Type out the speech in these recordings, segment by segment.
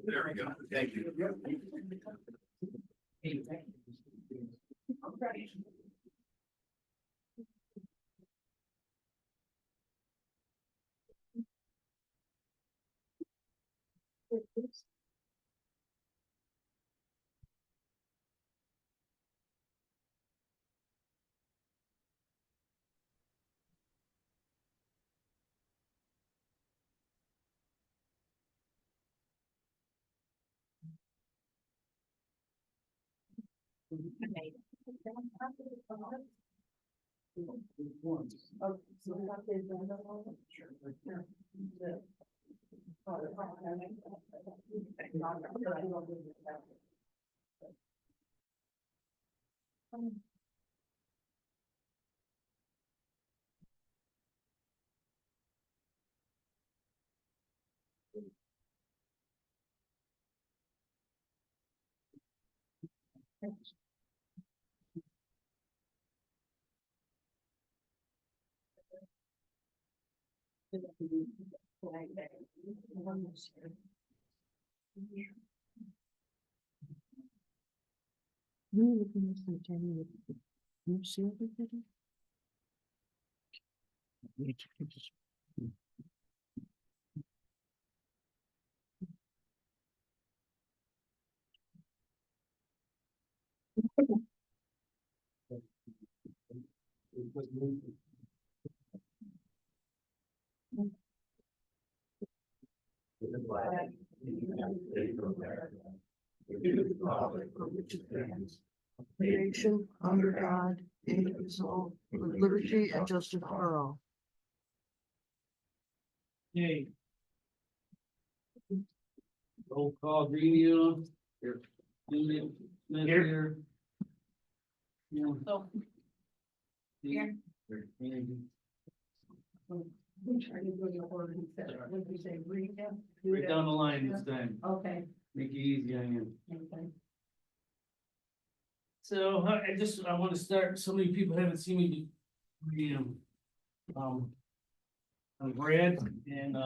There we go. Thank you. Nation under God, indivisible, with liberty and justice for all. Okay. Roll call, Greenville. Here. Smith here. Yeah. So, Here. Right down the line this time. Okay. Make it easy on you. Okay. So I want to start, so many people haven't seen me. I'm Brad and,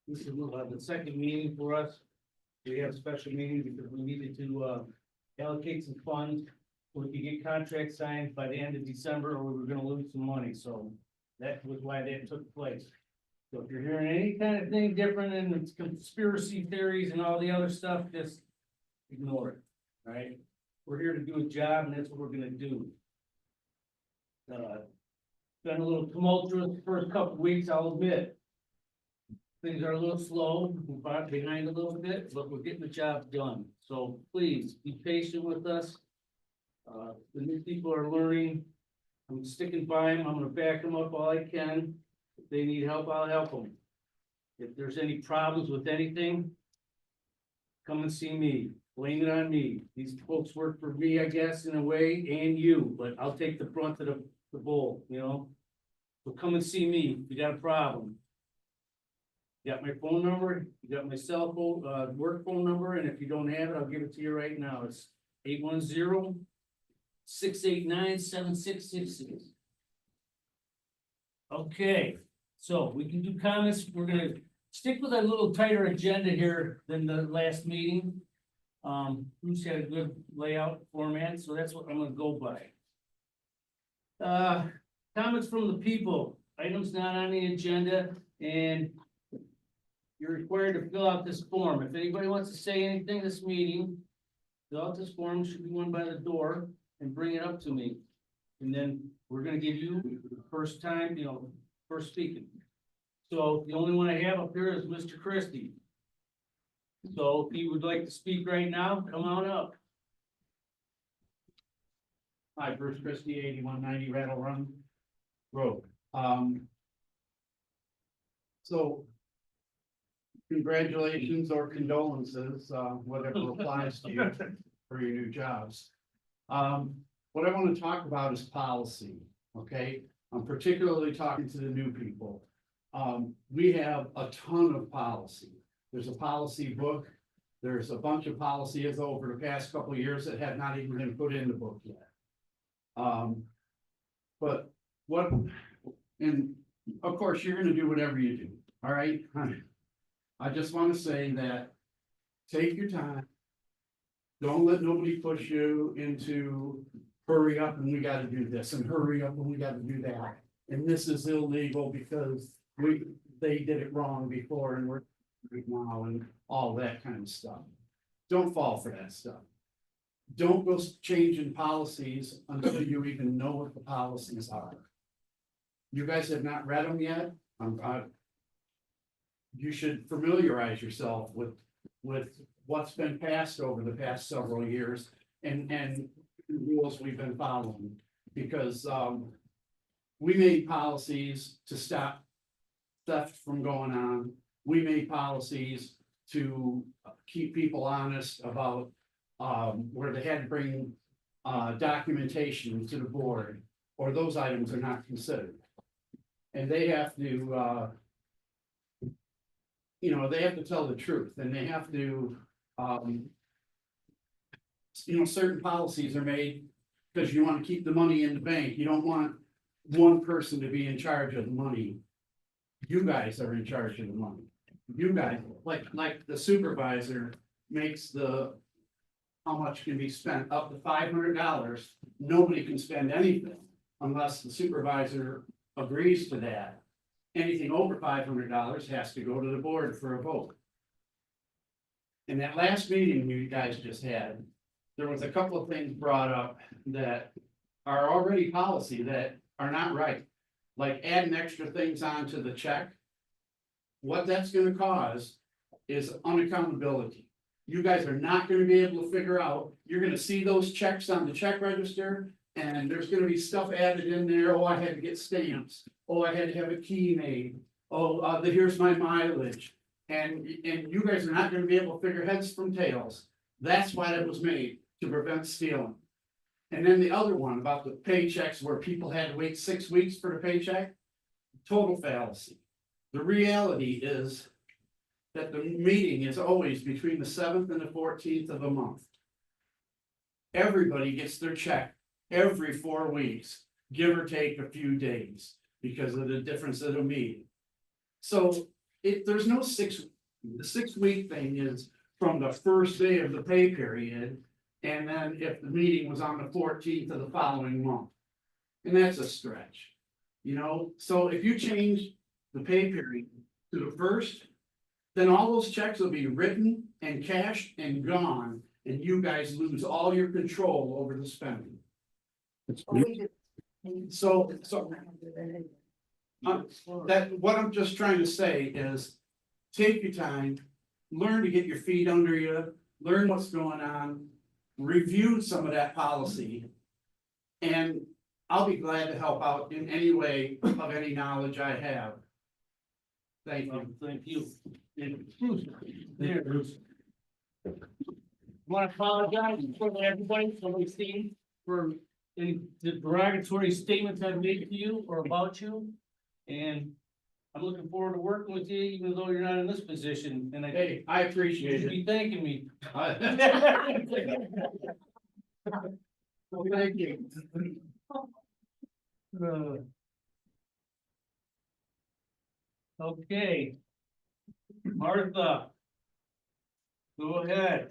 this is the second meeting for us. We have a special meeting because we needed to, allocate some funds. So we could get contracts signed by the end of December or we were gonna lose some money, so that was why that took place. So if you're hearing any kind of thing different and it's conspiracy theories and all the other stuff, just ignore it, all right? We're here to do a job and that's what we're gonna do. Been a little tumultuous the first couple of weeks, I'll admit. Things are a little slow, we're behind a little bit, but we're getting the job done. So please be patient with us. The new people are learning. I'm sticking by them. I'm gonna back them up all I can. If they need help, I'll help them. If there's any problems with anything, come and see me. Blame it on me. These folks work for me, I guess, in a way, and you, but I'll take the brunt of the bull, you know? So come and see me if you got a problem. You got my phone number, you got my cell phone, work phone number, and if you don't have it, I'll give it to you right now. It's 810-689-7666. Okay, so we can do comments. We're gonna stick with a little tighter agenda here than the last meeting. Bruce had a good layout format, so that's what I'm gonna go by. Comments from the people, items not on the agenda, and you're required to fill out this form. If anybody wants to say anything this meeting, fill out this form, should be one by the door, and bring it up to me. And then we're gonna give you the first time, first speaking. So the only one I have up here is Mr. Christie. So if you would like to speak right now, come on up. Hi, Bruce Christie, 8190 Rattle Run Road. So congratulations or condolences, whatever applies to you for your new jobs. What I want to talk about is policy, okay? I'm particularly talking to the new people. We have a ton of policy. There's a policy book. There's a bunch of policies over the past couple of years that have not even been put in the book yet. But what, and of course, you're gonna do whatever you do, all right? I just wanna say that, take your time. Don't let nobody push you into hurry up and we gotta do this and hurry up and we gotta do that. And this is illegal because they did it wrong before and we're right now and all that kind of stuff. Don't fall for that stuff. Don't go changing policies until you even know what the policies are. You guys have not read them yet. You should familiarize yourself with what's been passed over the past several years and the rules we've been following. Because, we made policies to stop theft from going on. We made policies to keep people honest about, where they had to bring, documentation to the board, or those items are not considered. And they have to, they have to tell the truth, and they have to, certain policies are made because you want to keep the money in the bank. You don't want one person to be in charge of the money. You guys are in charge of the money. You guys, like the supervisor makes how much can be spent up to $500. Nobody can spend anything unless the supervisor agrees to that. Anything over $500 has to go to the board for a vote. In that last meeting you guys just had, there was a couple of things brought up that are already policy that are not right. Like adding extra things onto the check. What that's gonna cause is unaccountability. You guys are not gonna be able to figure out, you're gonna see those checks on the check register. And there's gonna be stuff added in there, oh, I had to get stamps, oh, I had to have a key made, oh, here's my mileage. And you guys are not gonna be able to figure heads from tails. That's why it was made, to prevent stealing. And then the other one about the paychecks where people had to wait 6 weeks for the paycheck, total fallacy. The reality is that the meeting is always between the 7th and the 14th of a month. Everybody gets their check every 4 weeks, give or take a few days, because of the difference of the meeting. So there's no the 6 week thing is from the first day of the pay period. And then if the meeting was on the 14th of the following month. And that's a stretch, so if you change the pay period to the first, then all those checks will be written and cashed and gone, and you guys lose all your control over the spending. So that, what I'm just trying to say is, take your time, learn to get your feet under you, learn what's going on, review some of that policy. And I'll be glad to help out in any way of any knowledge I have. Thank you. Thank you. And Bruce, there, Bruce. Want to apologize for everybody, somebody's seen for any derogatory statements I've made to you or about you. And I'm looking forward to working with you, even though you're not in this position, and Hey, I you appreciate should it. be thanking me. Well, thank you. Okay. Martha. Go ahead.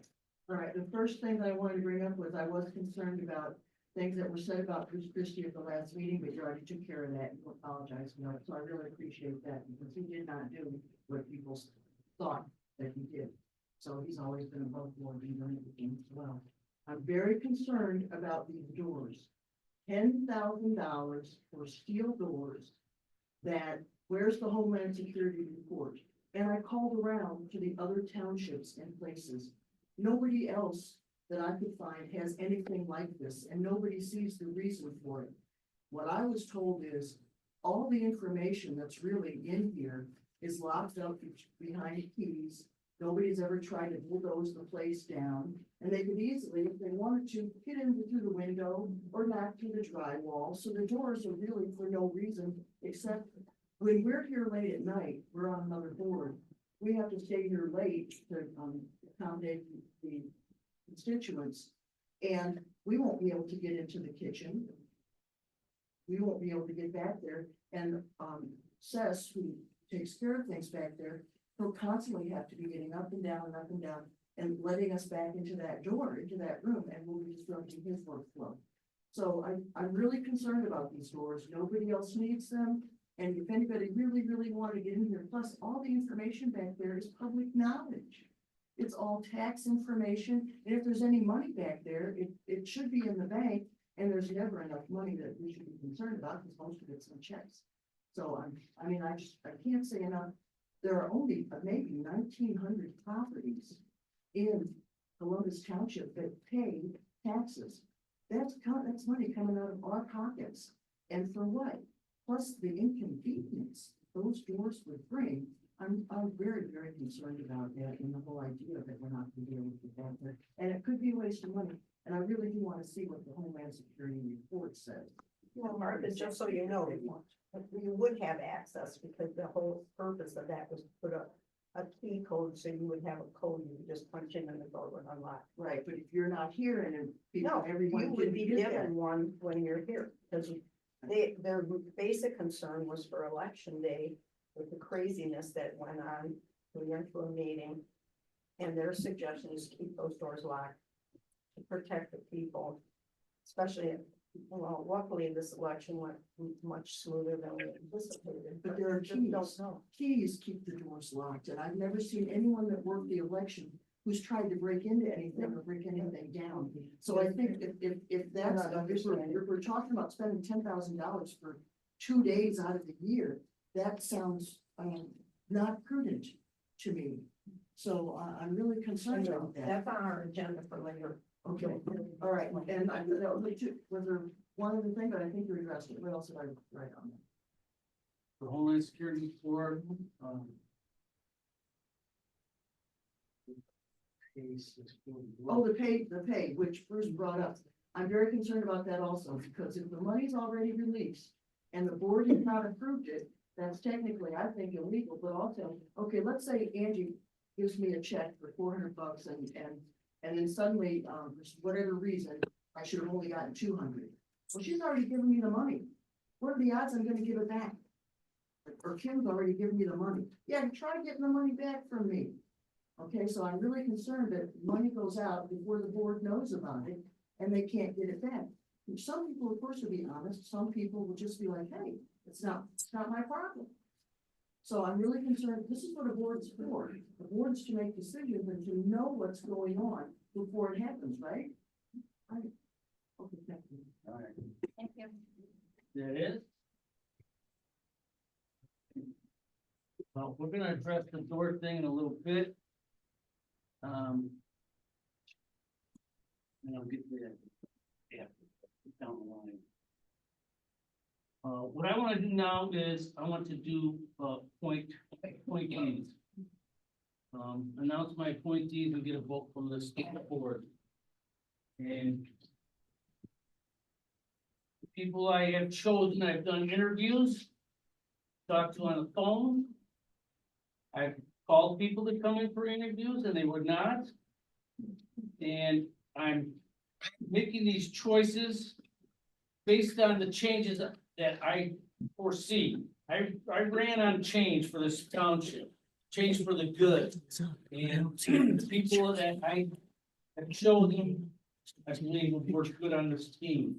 All right, the first thing that I wanted to bring up was I was concerned about things that were said about Bruce Christie at the last meeting, but you already took care of that. You apologized for that, so I really appreciate that, because he did not do what people thought that he did. So he's always been above board in everything as well. I'm very concerned about these doors. $10,000 for steel doors that, where's the Homeland Security report? And I called around to the other townships and places. Nobody else that I could find has anything like this, and nobody sees the reason for it. What I was told is, all the information that's really in here is locked up behind keys. Nobody's ever tried to bulldoze the place down, and they could easily, if they wanted to, get in through the window or knock through the drywall. So the doors are really for no reason, except when we're here late at night, we're on another board. We have to stay here late to accommodate the constituents, and we won't be able to get into the kitchen. We won't be able to get back there, and Sess, who takes care of things back there, he'll constantly have to be getting up and down and up and down and letting us back into that door, into that room, and we'll be disrupting his workflow. So I'm really concerned about these doors. Nobody else needs them. And if anybody really wanted to get in here, plus all the information back there is public knowledge. It's all tax information. And if there's any money back there, it should be in the bank. And there's never enough money that we should be concerned about because most of it's in checks. So I can't say enough. There are only maybe 1,900 properties in Columbus Township that pay taxes. That's money coming out of our pockets. And for what? Plus the inconvenience those doors would bring. I'm very concerned about that and the whole idea that we're not gonna be able to get that there. And it could be a waste of money. And I really do want to see what the Homeland Security report says. Well, Martha, just so you know, you would have access because the whole purpose of that was to put a key code, so you would have a code, you would just punch in and the door would unlock. Right, but if you're not here and then people, No, everyone you would be didn't get that. given one when you're here, because their basic concern was for election day with the craziness that went on. We went to a meeting and their suggestion is to keep those doors locked to protect the people, especially, well, luckily this election went much smoother than we anticipated. But there are we just keys. don't know. Keys keep the doors locked, and I've never seen anyone that worked the election who's tried to break into anything or break anything down. So I think if that's, if we're talking about spending $10,000 for 2 days out of the year, that sounds not prudent to me. So I'm really concerned about that. That's on our agenda for later. Okay, all right, and that was there one other thing, but I think you addressed it. What else did I write on that? For Homeland Security Board, Oh, the pay, which Bruce brought up. I'm very concerned about that also, because if the money's already released and the board has not approved it, that's technically, I think, illegal, but also, okay, let's say Angie gives me a check for $400 and then suddenly, for whatever reason, I should have only gotten 200. Well, she's already given me the money. What are the odds I'm gonna give it back? Or Kim's already given me the money. Yeah, try getting the money back from me. Okay, so I'm really concerned that money goes out before the board knows about it and they can't get it back. And some people, of course, will be honest. Some people will just be like, hey, it's not my problem. So I'm really concerned. This is what a board's for. The board's to make decisions and to know what's going on before it happens, right? Right. Okay, thank you. all right, Thank you. there it is. Well, we're gonna address the door thing in a little bit. And I'll get there. Yeah, down the line. What I wanna do now is, I want to do, appointees. Announce my appointees and get a vote from the state board. And the people I have chosen, I've done interviews, talked to on the phone. I've called people to come in for interviews and they would not. And I'm making these choices based on the changes that I foresee. I ran on change for this township, change for the good. And the people that I have chosen, I believe would work good on this team.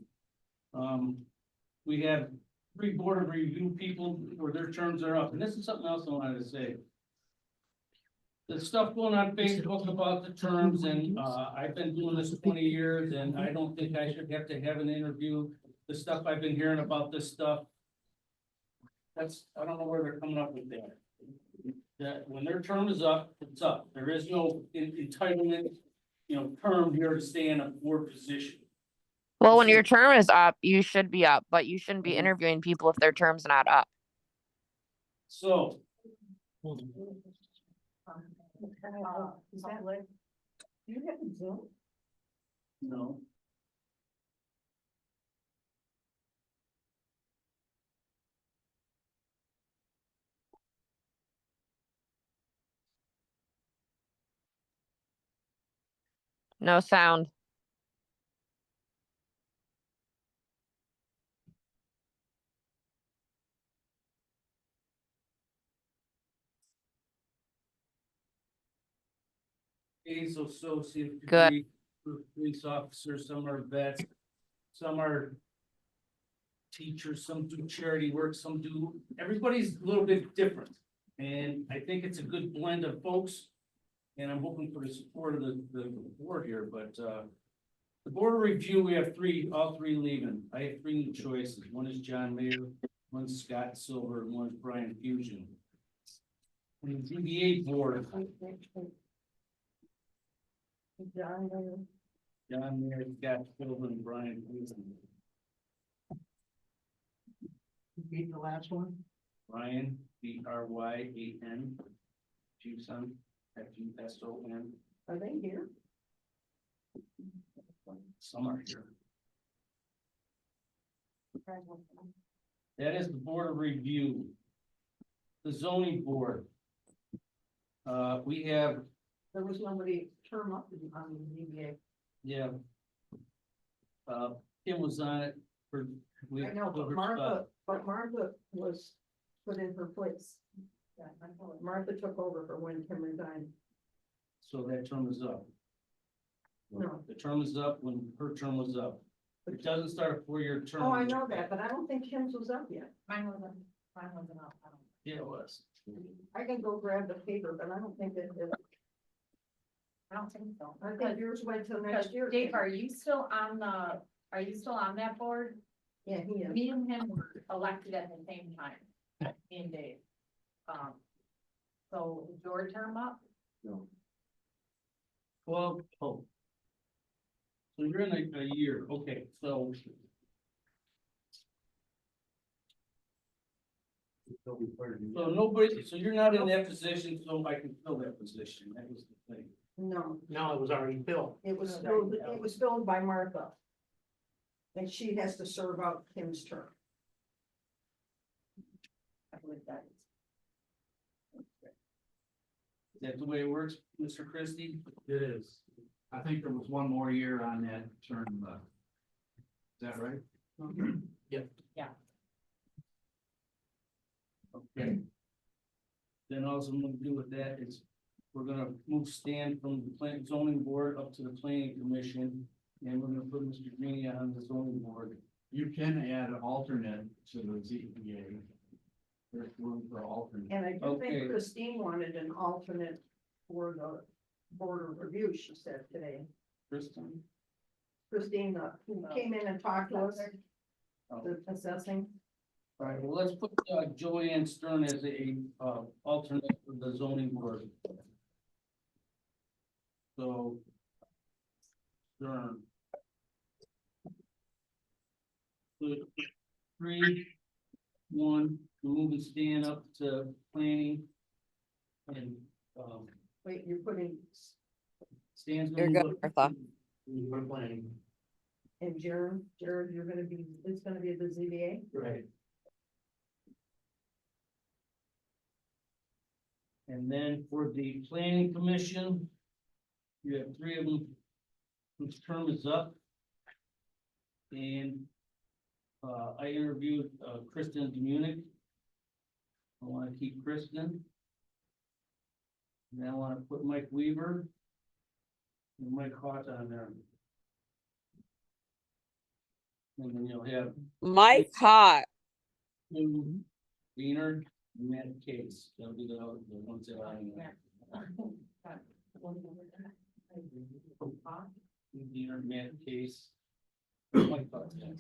We have 3 board of review people where their terms are up, and this is something else I wanted to say. The stuff going on Facebook about the terms, and I've been doing this 20 years, and I don't think I should have to have an interview. The stuff I've been hearing about this stuff, I don't know where they're coming up with that. That when their term is up, it's up. There is no entitlement, term here to stay in a board position. Well, when your term is up, you should be up, but you shouldn't be interviewing people if their term's not up. So, Is that like, do you have a Zoom? no. No sound. A's associate Good. degree for police officers, some are vets, some are teachers, some do charity work, some do, everybody's a little bit different. And I think it's a good blend of folks. And I'm hoping for the support of the board here, but, the board of review, we have all three leaving. I have three new choices. One is John Mayer, one's Scott Silver, and one's Brian Fusion. And the ZBA board, John, John Mayer, Scott Silver, and Brian Fusion. Read the last one. Brian, Bryan, Fuson, Fuson. are they here? Some are here. That is the board of review. The zoning board. We have, There was nobody term up on the ZBA. yeah. Kim was on it for. we I know, filled but her spot. Martha was put in her place. Yeah, I know it. Martha took over for when Kim resigned. So that term is up. No. The term is up when her term was up. It doesn't start a four-year term. Oh, I know that, but I don't think Kim's was up yet. Mine wasn't up. Yeah, it was. I can go grab the paper, but I don't think that, I don't think so. I think yours went till Because next year. Dave, are you still on that board? Yeah, he is. Me and him were elected at the same time, me and Dave. So is your term up? Well, oh. So you're in a year, okay, so. So nobody, so you're not in that position, so I can fill that position, that was the thing. No, No, it was already filled. it was filled by Martha. And she has to serve out Kim's term. I believe that is. Is that the way it works, Mr. Christie? It is. I think there was one more year on that term left. Is that right? Okay. Then also I'm gonna do with that is, we're gonna move Stan from the zoning board up to the planning commission. And we're gonna put Mr. Greeny on the zoning board. You can add an alternate to the ZBA. There's room for alternate. And I do Okay. think Christine wanted an alternate for the board of review, she said today. Kristen? Christine, who came in and talked to us, Oh. the assessing. All right, well, let's put Joanne Stern as a alternate for the zoning board. So. Stern. So, 3, 1, moving Stan up to planning. And, Wait, you're putting, Stan's. You're gonna good, move up Martha. to- We're planning. and Jared, you're gonna be, it's gonna be the ZBA? Right. And then for the planning commission. You have 3 of them. Whose term is up. And. I interviewed Kristen Demunick. I wanna keep Kristen. And I wanna put Mike Weaver. And Mike Hawes on there. And then you'll have Mike Hot. Sue Wiener, and Matt Case, that'll be the ones that are on there. Wiener, Matt Case. Mike Hawes, yeah.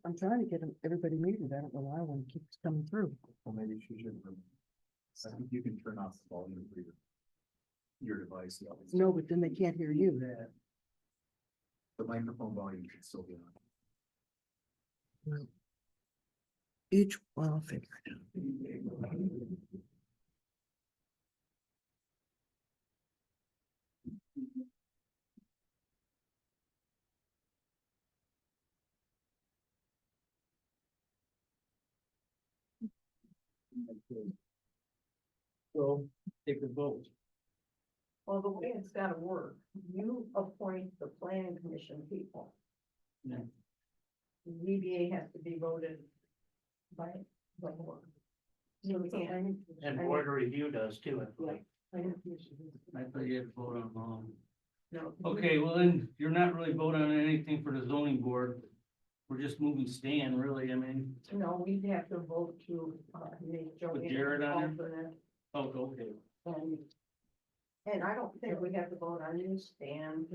I'm trying to get everybody muted. I don't know why one keeps coming through. Well, maybe she should. I think you can turn off the volume for your device. No, but then they can't hear you. The microphone volume should still be on. Well, I'll figure it out. So, take a vote. Well, the way it's gotta work, you appoint the planning commission people. Yeah. ZBA has to be voted by the board. You can't. And board review does too, I believe. I thought you had to vote on, No. okay, well then, you're not really voting on anything for the zoning board. We're just moving Stan, really, I mean, No, we'd have to vote to, make Joanne. Jared on there? alternate. oh, okay. And I don't think we have to vote on you, Stan,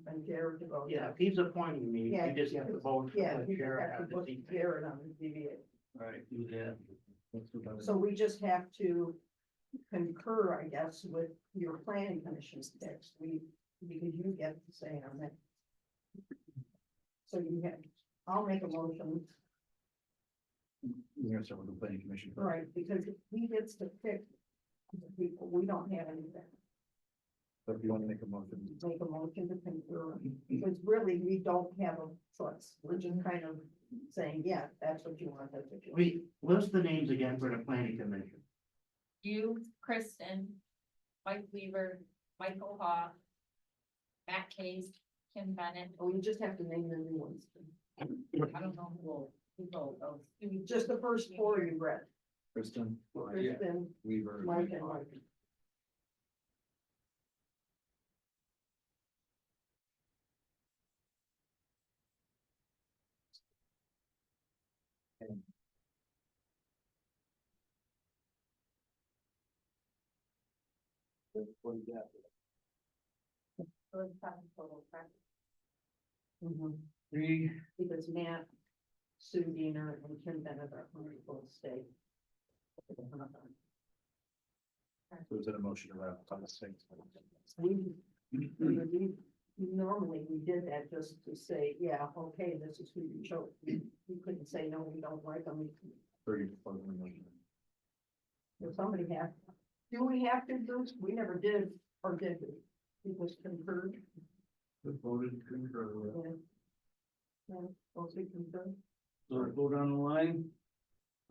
and Jared to vote. Yeah, if he's appointing me, Yeah, you just have to vote. Yeah, for we just Jared have to on the vote seat. Jared on the ZBA. All right, do that. Let's do that. So we just have to concur, I guess, with your planning commission's text, because you get to say on that. So you have, I'll make a motion, You're gonna start with the planning commission. right, because he gets to pick the people, we don't have anything. So if you wanna make a motion, Make a motion to concur, because really, we don't have a choice, we're just kind of saying, yeah, that's what you want, that's what you want. We, list the names again for the planning commission. You, Kristen, Mike Weaver, Michael Hawk, Matt Case, Kim Bennett, We just have to name the new ones, I don't know who will, just the first four you read, Kristen, Yeah. Kristen, Weaver. Mike, and Mike. What do you got? those seven total, correct? Mhm. 3, Because Matt, Sue Diener, and Kim Bennett are going to both stay. So is it a motion to wrap up the things? We normally, we did that just to say, yeah, okay, this is who you chose. You couldn't say, no, we don't like them. 30 to 40 million. If somebody has, do we have to, Bruce? We never did, or did we? It was concurred. Voted concur. Yeah. Yeah, supposed to be concurred. so go down the line.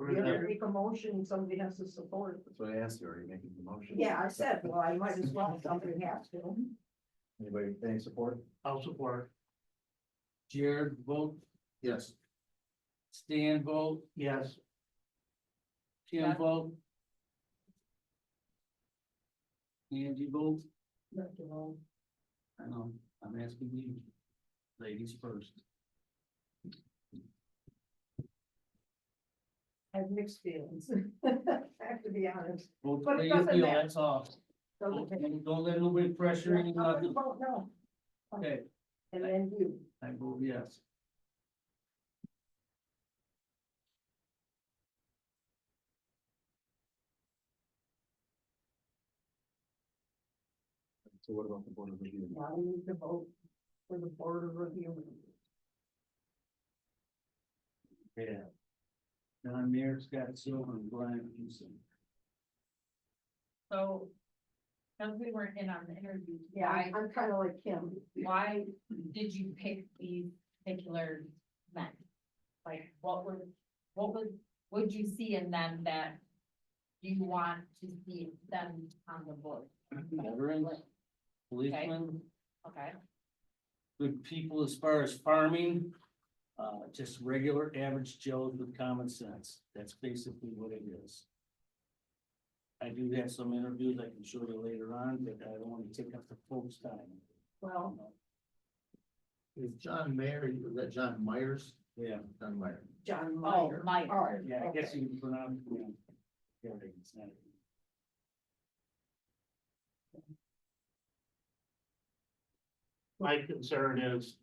You have to make a motion, somebody has to support. That's what I asked you, are you making the motion? Yeah, I said, well, I might as well, somebody has to. Anybody, any support? I'll support. Jared, vote, Yes. Stan, vote, Yes. Kim, Yeah. vote. Angie, vote. I know, I'm asking you, ladies first. I have mixed feelings. I have to be honest. Vote But the it way you doesn't feel, matter. that's all. Doesn't matter. Don't let nobody pressure you, I nothing. vote no, Okay, and then you. I vote yes. So what about the board of review? Now we need to vote for the board of review. Yeah. Don Mears, Scott Silver, and Brian Houston. So, because we weren't in on the interview, Yeah, I'm kind of like Kim. why did you pick these particular men? Like, what'd you see in them that you want to see them on the board? Veterans, policemen, Okay, good people as far as farming. Just regular average Joes with common sense. That's basically what it is. I do have some interviews I can show you later on, but I don't want to take up the folks' time. Well, Is John Mayer, is that John Myers? Yeah, John Meyer. John oh, Meyer. Mike, All right, yeah, I guess okay. you can pronounce, yeah, they can say it. My concern is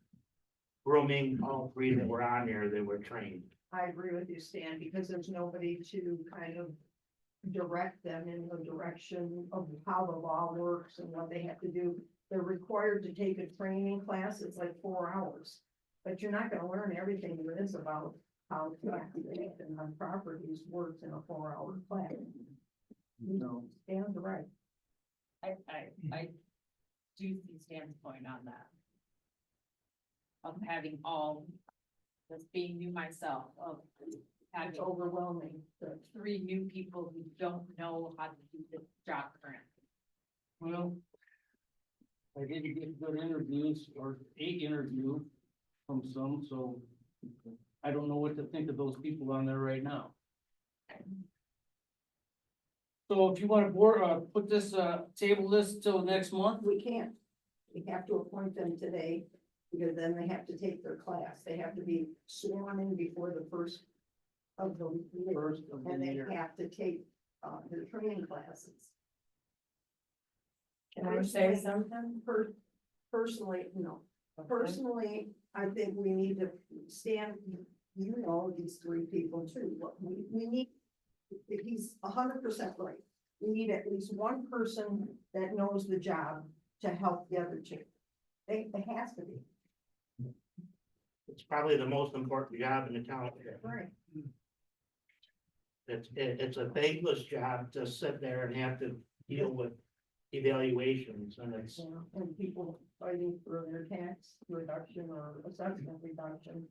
grooming all three that were on there, they were trained. I agree with you, Stan, because there's nobody to kind of direct them in the direction of how the law works and what they have to do. They're required to take a training class, it's like 4 hours. But you're not gonna learn everything there is about how taxation on properties works in a 4-hour class. No. Stan's right. I do see Stan's point on that. Of having all, just being new myself, of It's having overwhelming. but 3 new people who don't know how to do this job currently. Well, I didn't get good interviews or 8 interview from some, so I don't know what to think of those people on there right now. So if you wanna put this, table this till next month, We can't. We have to appoint them today, because then they have to take their class. They have to be sworn in before the first of the year. first of the And they year. have to take, their training classes. Can I say something? Personally, no. Personally, I think we need to stand, you know, these three people too, but we need, if he's 100% right. We need at least one person that knows the job to help the other two. It has to be. It's probably the most important job in the town. Right. It's a thankless job to sit there and have to deal with evaluations, and it's, And people fighting for their tax reduction or assessment reduction.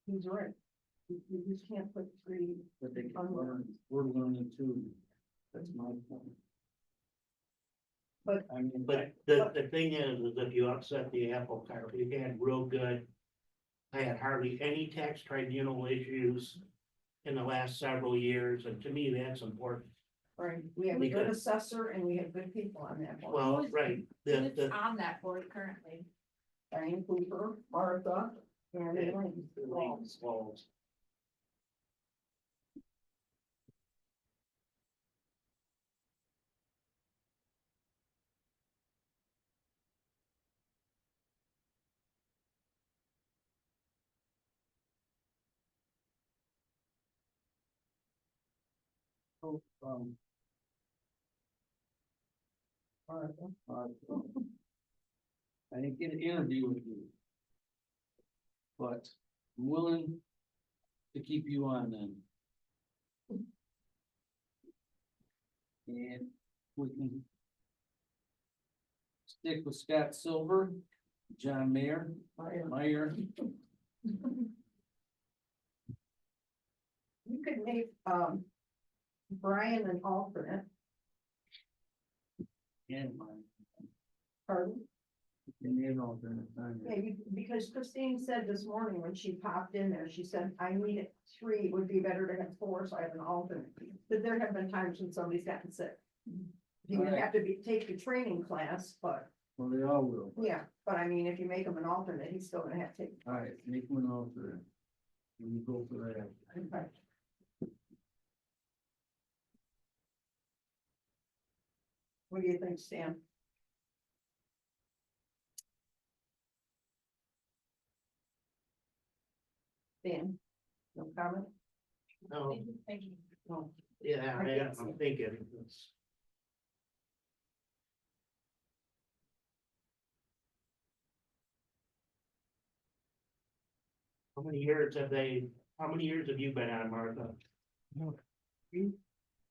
He's right. You just can't put three. But they can learn, we're learning too. That's my point. But- I mean, but the thing is if you upset the apple cart, we had real good. I had hardly any tax tribunal issues in the last several years, and to me, that's important. Right, we have a good Because- assessor and we have good people on that board. Well, right, Who's the, on that board currently? Diane Cooper, Martha, and Elaine. well, um, Martha. I didn't get an interview with you. But I'm willing to keep you on then. And we can stick with Scott Silver, John Mayer, Meyer. You could make, Brian an alternate, And mine. pardon? And then alternate time. Yeah, because Christine said this morning when she popped in there, she said, I need three, it would be better to have four, so I have an alternate. But there have been times when somebody's gotten sick. You would have to take the training class, but, Well, they all will. yeah, but I mean, if you make him an alternate, he's still gonna have to take. All right, make one alternate. And you go for that. Okay. What do you think, Stan? Stan, no comment? no, Thank you. No. yeah, I'm thinking, it's. How many years have you been on, Martha?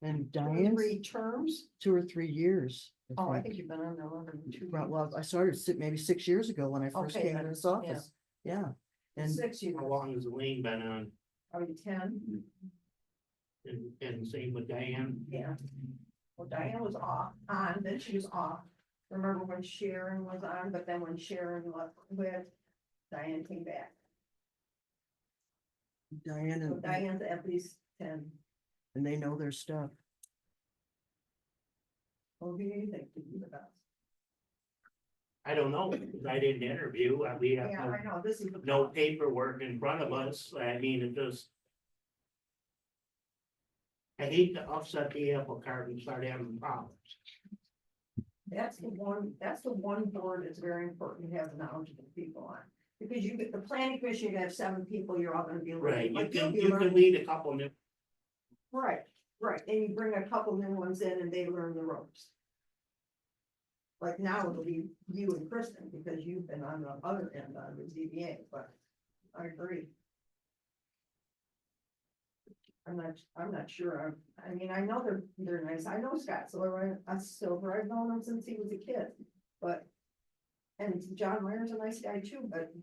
And Two or Diane's three terms? 2 or 3 years. Oh, I think you've been on there longer than 2 Right, years. well, I started maybe 6 years ago when I first Okay, came in then, this office. Yeah, and 6 years, How long has Elaine been on, probably 10, and same with Diane? yeah. Well, Diane was on, then she was off. Remember when Sharon was on, but then when Sharon left with, Diane came back. Diane So and, Diane's at least 10. and they know their stuff. Well, who do you think would be the best? I don't know, because I didn't interview, we have Yeah, I know, this is the. no paperwork in front of us, I mean, it just. I hate to upset the apple cart and start having problems. That's the one board that's very important to have knowledgeable people on. Because you get the planning commission, you have 7 people, you're all gonna be. Right, like, you you'll can, be you can learning- lead a couple new, Right, and you bring a couple new ones in and they learn the ropes. Like now it'll be you and Kristen, because you've been on the other end on the ZBA, but I agree. I'm not sure, I mean, I know they're nice, I know Scott Silver, I've known him since he was a kid, but. And John Meyer's a nice guy too, but.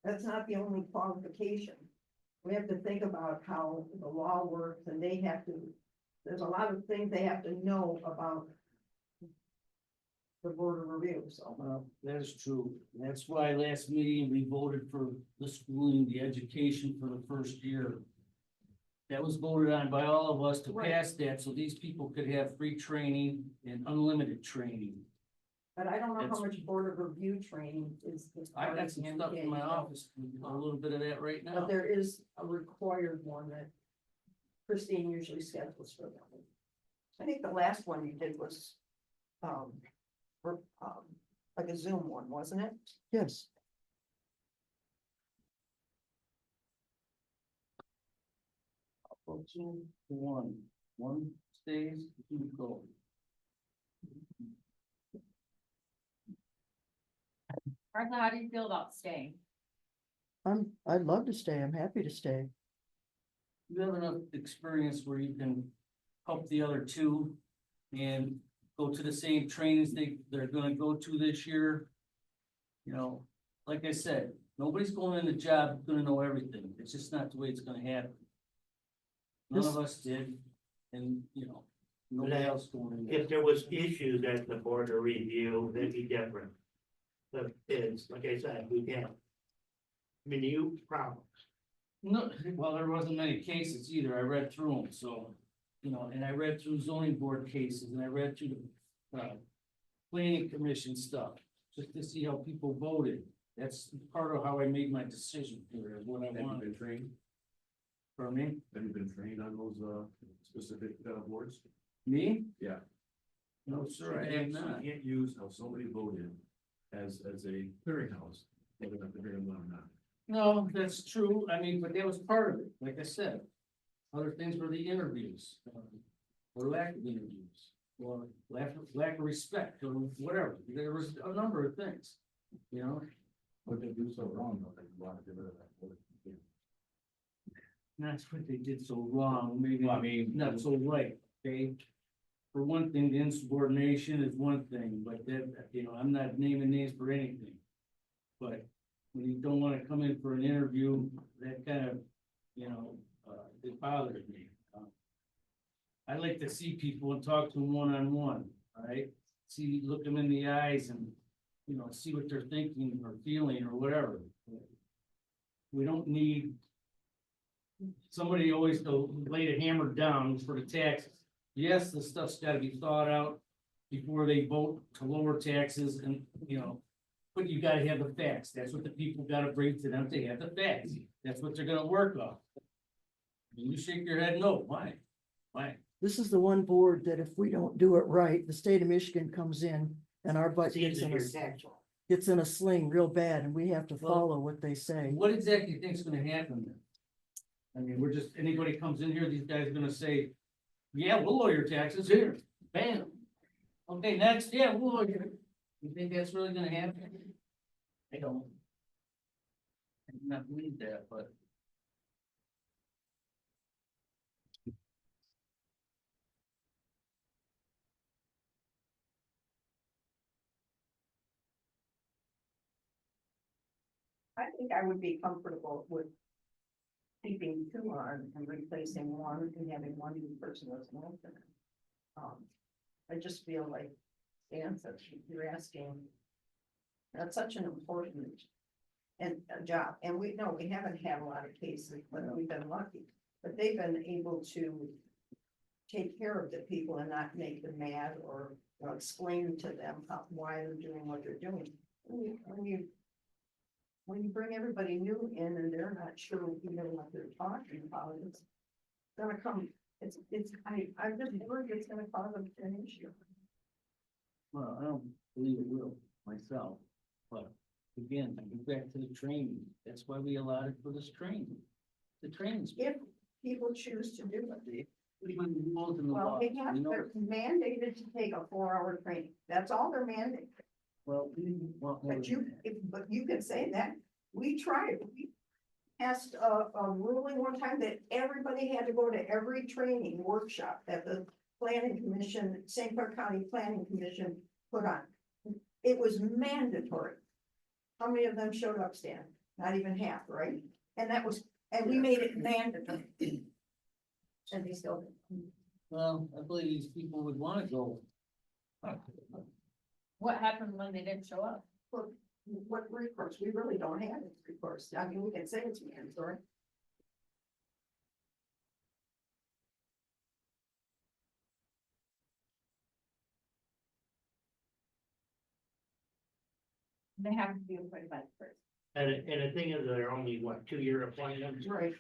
That's not the only qualification. We have to think about how the law works and they have to, there's a lot of things they have to know about. the board of review, so. Well, that is true. That's why last meeting we voted for the schooling, the education for the first year. That was voted on by all of us to Right. pass that, so these people could have free training and unlimited training. But I don't know how That's- much board of review training is. I got some stuff in my office, a little bit of that right now. But there is a required one that Christine usually schedules for them. I think the last one you did was, like a Zoom one, wasn't it? Yes. One stays, two go. Martha, how do you feel about staying? I'd love to stay. I'm happy to stay. You have enough experience where you can help the other two and go to the same trainings they're gonna go to this year. You know, like I said, nobody's going in the job gonna know everything. It's just not the way it's gonna happen. None of us did, and, you know, nobody else going in. If there was issues at the board of review, that'd be different. But it's, like I said, we had minute problems. No, well, there wasn't many cases either. I read through them, so, you know, and I read through zoning board cases and I read through the, planning commission stuff, just to see how people voted. That's part of how I made my decision here, what I Have you wanted been trained? for me. Have you been trained on those, specific, boards? Me? Yeah. No, sir, I You have can't- not. You can't use how somebody voted as a clearinghouse, whether or not they're hearing one or not. No, that's true. I mean, but that was part of it, like I said. Other things were the interviews, or lack of interviews, or lack of respect, or whatever. There was a number of things, you know? What they do so wrong, though, they want to get rid of that. board. That's what they did so wrong, maybe Well, I mean- not so right, okay? For one thing, the insubordination is one thing, but that, you know, I'm not naming names for anything. But when you don't wanna come in for an interview, that kind of, you know, it bothers me. I like to see people and talk to them one-on-one, all right? See, look them in the eyes and, you know, see what they're thinking or feeling or whatever. We don't need somebody always to lay the hammer down for the taxes. Yes, the stuff's gotta be thought out before they vote to lower taxes and, you know, but you gotta have the facts. That's what the people gotta bring to them. They have the facts. That's what they're gonna work off. And you shake your head, no, why? Why? This is the one board that if we don't do it right, the state of Michigan comes in and our butt See, it's in your tax law. gets in a sling real bad and we have to Well- follow what they say. What exactly do you think's gonna happen then? I mean, we're just, anybody comes in here, these guys are gonna say, yeah, we'll lower your taxes here, bam. Okay, next, yeah, we'll lower your. You think that's really gonna happen? I don't. I do not believe that, but. I think I would be comfortable with keeping two on and replacing one and having one new person as an alternate. I just feel like, Dan said, you're asking, that's such an important and a job, and we know we haven't had a lot of cases, but we've been lucky, but they've been able to take care of the people and not make them mad or, you know, explain to them why they're doing what they're doing. When you bring everybody new in and they're not sure even what they're talking about, it's gonna come, I just worry it's gonna cause an issue. Well, I don't believe it will myself, but again, I go back to the training. That's why we allotted for this training. The training's. If people choose to do it. Even the rules and the Well, laws, they have, you know? they're mandated to take a 4-hour training. That's all they're mandated. Well, we didn't want more But than that. but you can say that. We tried. We passed a ruling one time that everybody had to go to every training workshop that the planning commission, St. Clair County Planning Commission put on. It was mandatory. How many of them showed up, Stan? Not even half, right? And we made it mandatory. And they still did. Well, I believe these people would wanna go. What happened when they didn't show up? What recourse? We really don't have any recourse. I mean, we can say it's mandatory. They have to be appointed by the first. And the thing is, they're only, what, 2-year appointments? Right.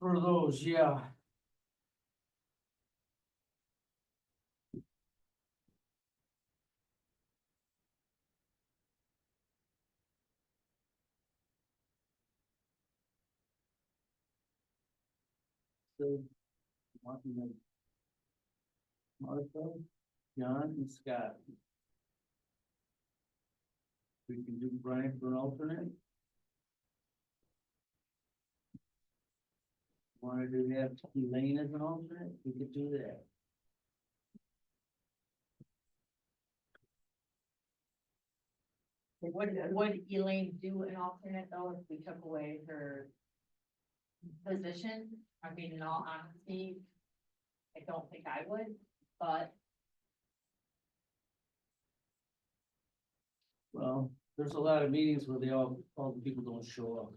For those, yeah. So. Martha, John, and Scott. We can do Brian for an alternate. Wanted to have Elaine as an alternate, we could do that. Would Elaine do an alternate though if we took away her position? I mean, in all honesty, I don't think I would, but Well, there's a lot of meetings where all the people don't show up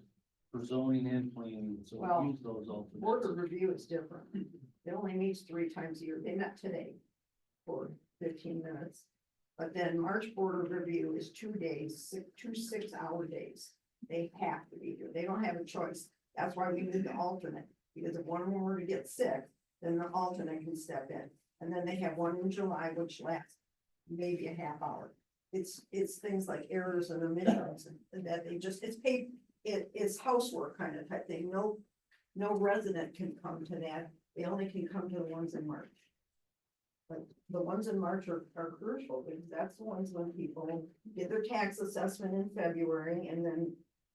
for zoning and planning, so Well, use those Board of alternates. review is different. It only meets 3 times a year. They met today for 15 minutes. But then March Board of Review is 2 days, 2 6-hour days. They have to be here. They don't have a choice. That's why we need the alternate, because if one of them were to get sick, then the alternate can step in. And then they have one in July, which lasts maybe a half hour. It's things like errors and omissions and that they just, it's paid, it's housework kind of type thing. No resident can come to that. They only can come to the ones in March. But the ones in March are crucial because that's the ones when people get their tax assessment in February and then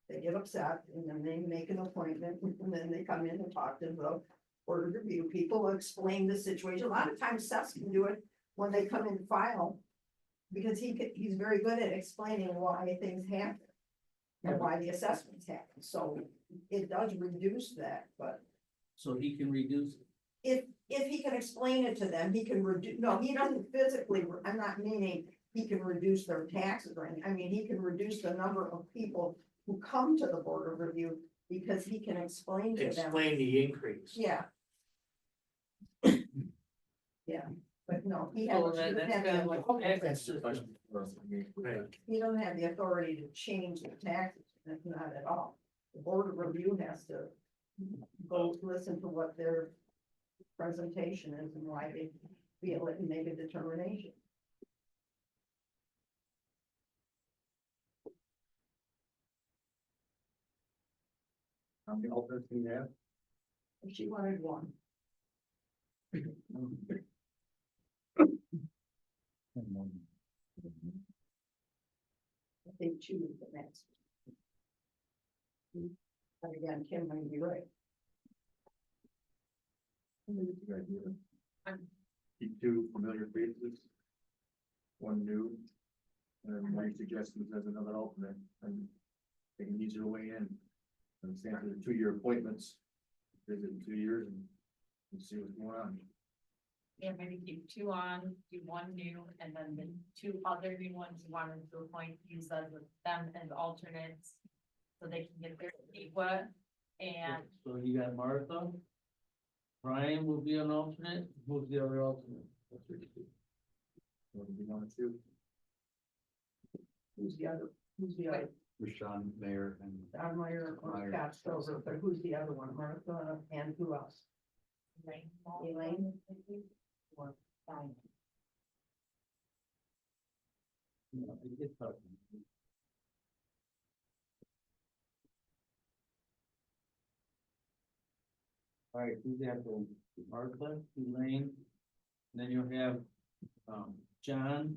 they get upset and then they make an appointment and then they come in and talk to the Board of Review people, explain the situation. A lot of times Seth can do it when they come in to file because he's very good at explaining why things happen and why the assessments happen. So it does reduce that, but So he can reduce it. if he can explain it to them, he can reduce, no, he doesn't physically, I'm not meaning he can reduce their taxes or anything. I mean, he can reduce the number of people who come to the Board of Review because he can explain to them. Explain the increase. Yeah. Yeah, but no, he Oh, has. that's kind of like, that's just, Right. He doesn't have the authority to change the taxes, that's not at all. The Board of Review has to go listen to what their presentation is and why they feel it and make a determination. How many alternates do you have? And she wanted one. I think two is the next. But again, Kim might be right. Good idea. Keep 2 familiar faces. 1 new. And my suggestions as another alternate, and they can easier way in. And stand for the 2-year appointments, visit in 2 years and see what's going on. yeah, maybe keep 2 on, do 1 new, and then the 2 other new ones you wanted to appoint, use them as alternates. So they can get their feet wet and so you got Martha. Brian will be an alternate, who's the other alternate? That's what you do. What do you want to do? Who's the other? Who's the other? Rashawn, Mayor, and Don Meyer or Meyer. Scott Stover, but who's the other one? Martha and who else? Elaine? Or Brian. Yeah, it gets tough. All right, who's after Martha, Elaine, and then you'll have, John,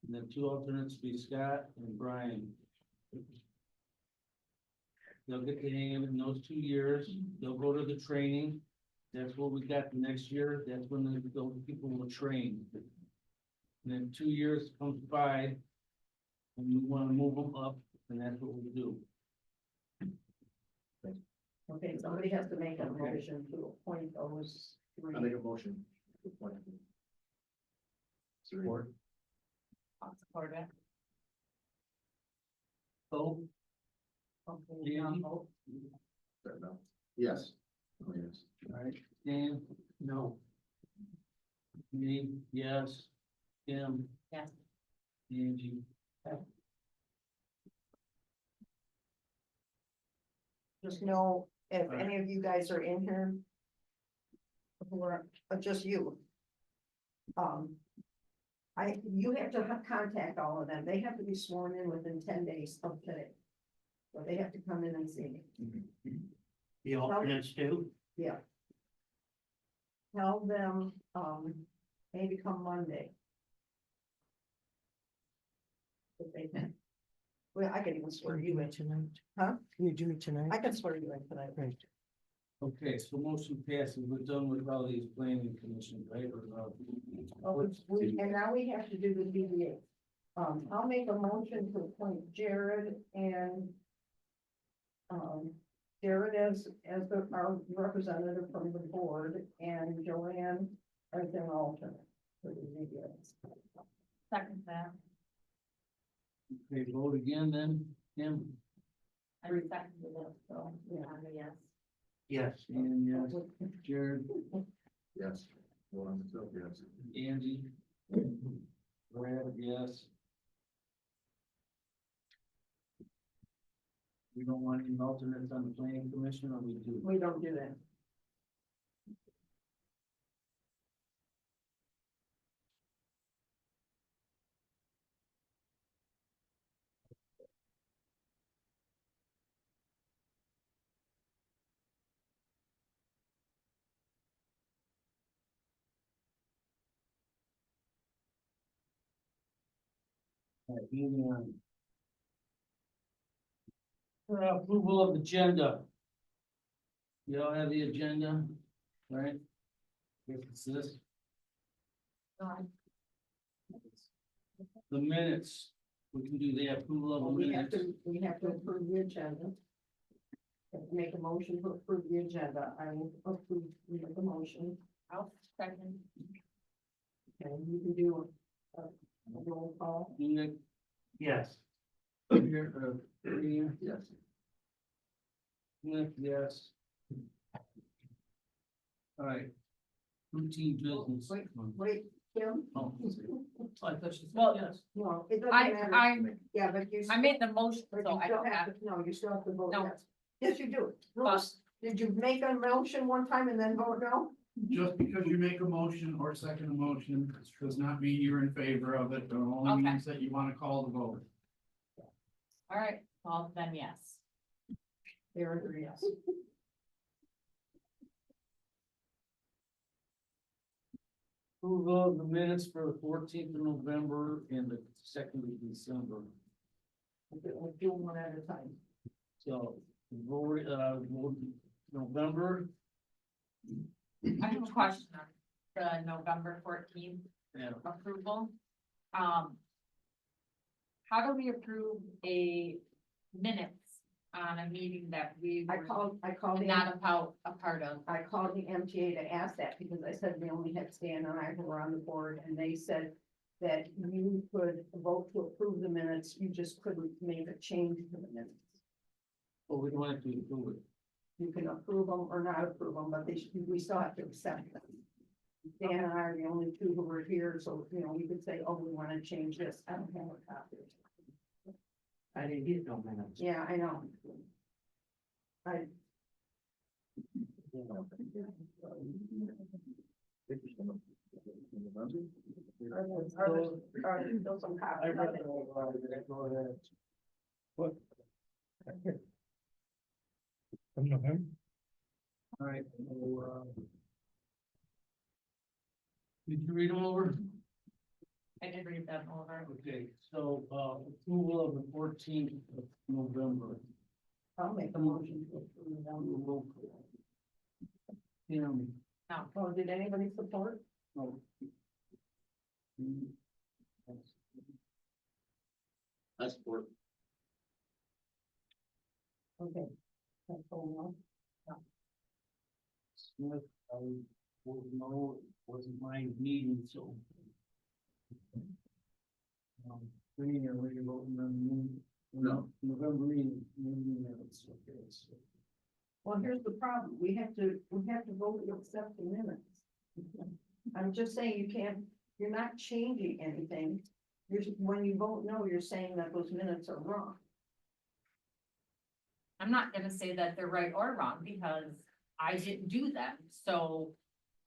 and then 2 alternates be Scott and Brian. They'll get the hang of it in those 2 years, they'll go to the training, that's what we got the next year, that's when those people will train. And then 2 years comes by, and we wanna move them up, and that's what we'll do. Okay, somebody has to make a motion to appoint those 3. I make a motion to appoint them. Support. I'll support it. Vote. Angie? No. Yes. Oh, yes. Alright, Dan? No. Me, yes. Kim? Yes. Angie? Just know, if any of you guys are in here. Who are, just you. You have to contact all of them, they have to be sworn in within 10 days of today. So they have to come in and see me, The alternates too. yeah. Tell them, maybe come Monday. If they can. Well, I can even swear you in, Tonight. Huh? Can you do it tonight? I can swear you in tonight. Right. Okay, so motion passes, we're done with all these planning commission, right? And now we have to do the DDA. I'll make a motion to appoint Jared and. Jared as our representative from the board and Joanne as an alternate for the DDA. Second that. Okay, vote again then, Kim, I seconded it, so, yeah, I'm a yes. Yes. and yes, Jared, Yes. Well, I'm still, yes. Angie. Brad, yes. We don't want any alternates on the planning commission, or we do? We don't do that. Alright, moving on. Approval of agenda. You all have the agenda, right? Guess it's this. The minutes, we can do the approval of the We have minutes. we have to approve the agenda. Have to make a motion to approve the agenda. I will approve the motion. I'll second. And you can do a roll call. Nick, Yes. here, Ian, Yes. Nick, yes. All right. Routine business. Wait, Kim? Oh, I thought she said Well, yes. No, it doesn't I, matter. Yeah, but you. I made the motion, But so you I still don't have, have to, no, you still have to vote No. yes. Yes, you do. But- Bruce, did you make a motion one time and then vote no? Just because you make a motion or second a motion does not mean you're in favor of it, it only Okay. means that you want to call the vote. all right, well, then yes. There are yes. Approval of the minutes for the 14th of November and the 2nd of December. We'll do one at a time. So, November. I have a question on the November 14th Yeah. approval. How do we approve a minutes on a meeting that we I were called not a part of? I called the MTA to ask that because I said we only had Stan and I who were on the board and they said that you could vote to approve the minutes, you just couldn't make a change to the minutes. Well, we don't have to approve it. You can approve them or not approve them, but we still have to accept them. Dan and I are the only two who were here, so, you know, we could say, oh, we want to change this. I don't have a copy. I didn't get no minutes. Yeah, I know. Are there still some I copies read of it it? all, go ahead. What? All right, so, did you read them over? I did read them over. Okay, so, approval of the 14th of November. I'll make a motion to approve them. Roll call. Kim, Oh, did anybody support? no. I support. Okay. That's all now. Smith, I won't know, it wasn't my meeting, so. Green, or were you voting on? No. November meeting, minutes, okay, so. Well, here's the problem, we have to vote to accept the minutes. I'm just saying you can't, you're not changing anything. When you vote no, you're saying that those minutes are wrong. I'm not gonna say that they're right or wrong because I didn't do them, so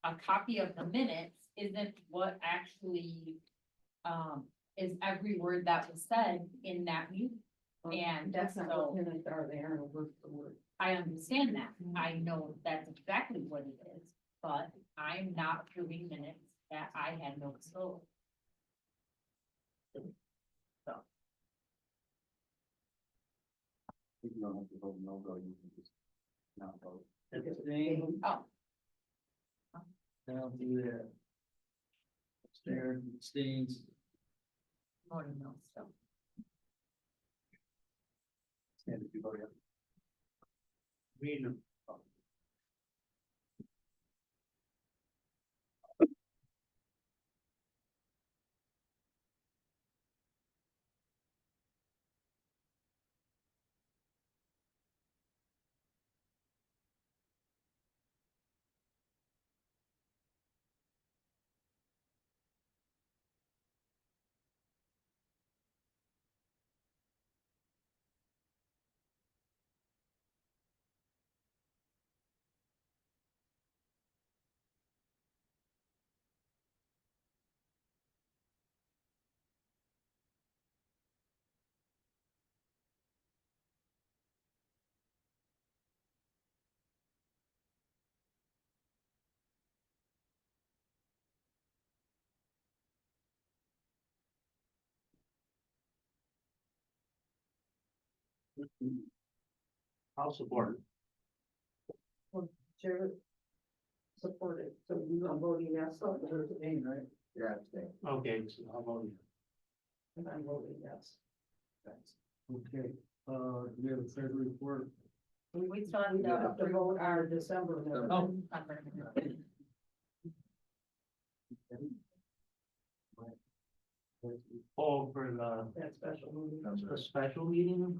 a copy of the minutes isn't what actually is every word that was said in that meeting. And That's not so- what minutes are, they aren't a word for word. I understand that. I know that's exactly what it is, but I'm not approving minutes that I had no control. You don't have to vote no, though, you can just not vote. Abstain, Oh, I'll do that. Sharon abstains. voting no, so. And if you vote yes. Mean, I'll support. Jared supported, so you are voting yes, so Abstain, right? Yeah, abstain. Okay, so I'll vote yes. and I'm voting yes. Okay, we have a treasury report. We still have We to have to vote our December. minutes. Oh. Oh, for the, That special meeting. the special meeting?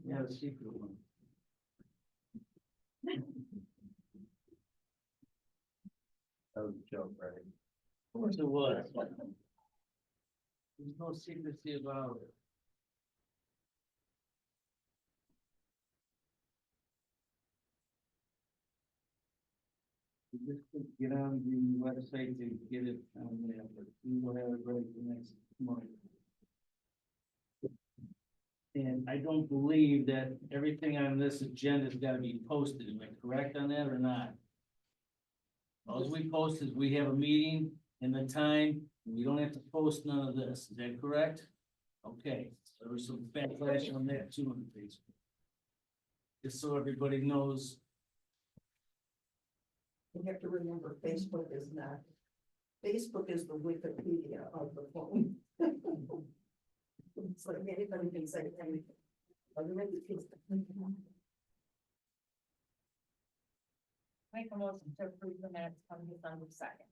Yeah, the secret one. That was a joke, right? Of course it was. There's no secrecy about it. You just get on the website to get it on there, but we will have it ready for next month. And I don't believe that everything on this agenda's gotta be posted, am I correct on that or not? All we post is we have a meeting and the time, and we don't have to post none of this, is that correct? Okay, so there was some backlash on that too on Facebook. Just so everybody knows. You have to remember, Facebook is not, Facebook is the Wikipedia of the phone. It's like anybody can say anything. Make a motion to approve the minutes from December 2nd.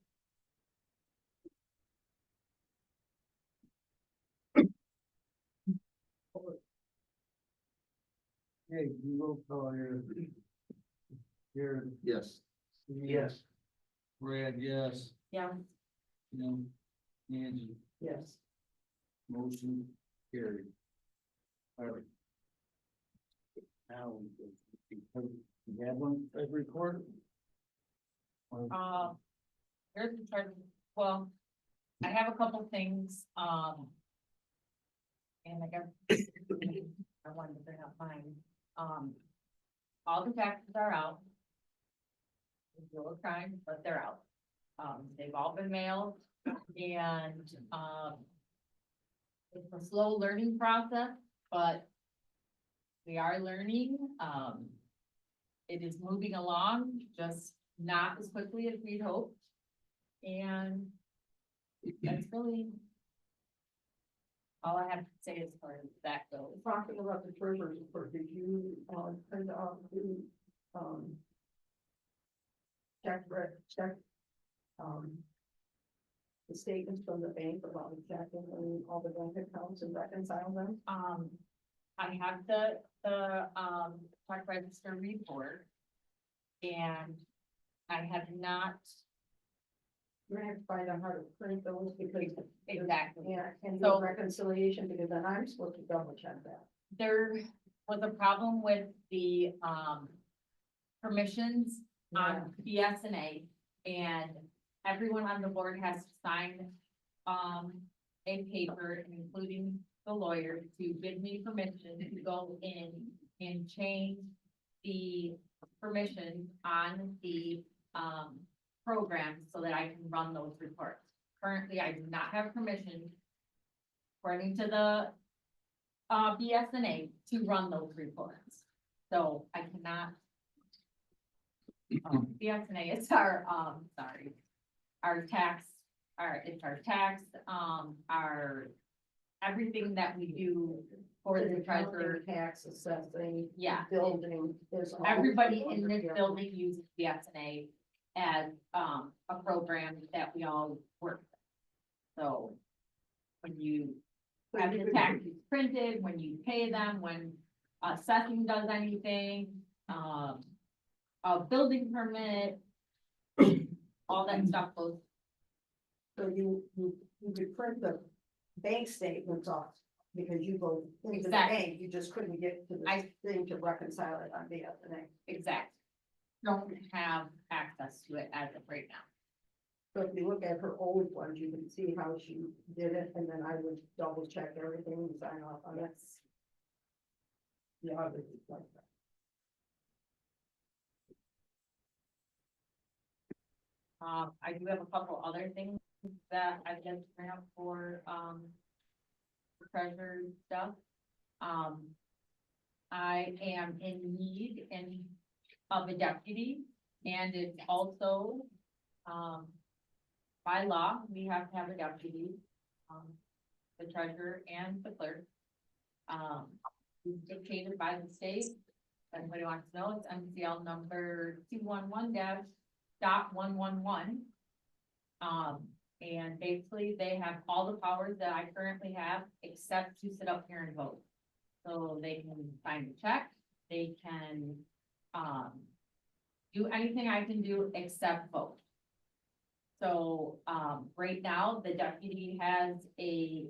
Hey, you roll call here. Here, Yes. Yes. Brad, yes, Yeah, Angie, Yes. motion carried. All right. Now, we have one, every report? here's the chart. Well, I have a couple things, and I guess I wanted to bring up mine. All the taxes are out. It's a little crime, but they're out. They've all been mailed and, it's a slow learning process, but we are learning. It is moving along, just not as quickly as we'd hoped. And that's really all I have to say as far as that goes. Talking about the treasurer's report, did you, print off the, check, um, the statements from the bank about checking and all the bank accounts and reconcile them? I have the check register report. And I have not You're gonna have to find out how to print those because. exactly. Yeah, and do So- reconciliation, because then I'm supposed to double check that. There was a problem with the, permissions on BSNA. And everyone on the board has to sign, a paper, including the lawyer, to give me permission to go in and change the permission on the, program so that I can run those reports. Currently, I do not have permission, according to the, BSNA, to run those reports. So I cannot. BSNA is our, sorry, our tax, it's our tax, our, everything that we do for the treasurer. Tax assessing. Yeah. Building is. all Everybody in this under- building uses BSNA as, a program that we all work with. So when you have the taxes printed, when you pay them, when assessing does anything, a building permit, all that stuff goes, So you could print the bank statements off, because you go into the Exactly. bank, you just couldn't get to the I- thing to reconcile it on BSNA. exact. Don't have access to it as of right now. So if you look at her old ones, you can see how she did it, and then I would double check everything and sign off on it. Yeah, this is like that. I do have a couple other things that I'd like to bring up for, treasure stuff. I am in need of a deputy, and it's also, by law, we have to have a deputy, the treasurer and the clerk. It's dictated by the state. If anybody wants to know, it's MCL number 211-.111. And basically, they have all the powers that I currently have, except to sit up here and vote. So they can sign a check, they can, do anything I can do except vote. So, right now, the deputy has a,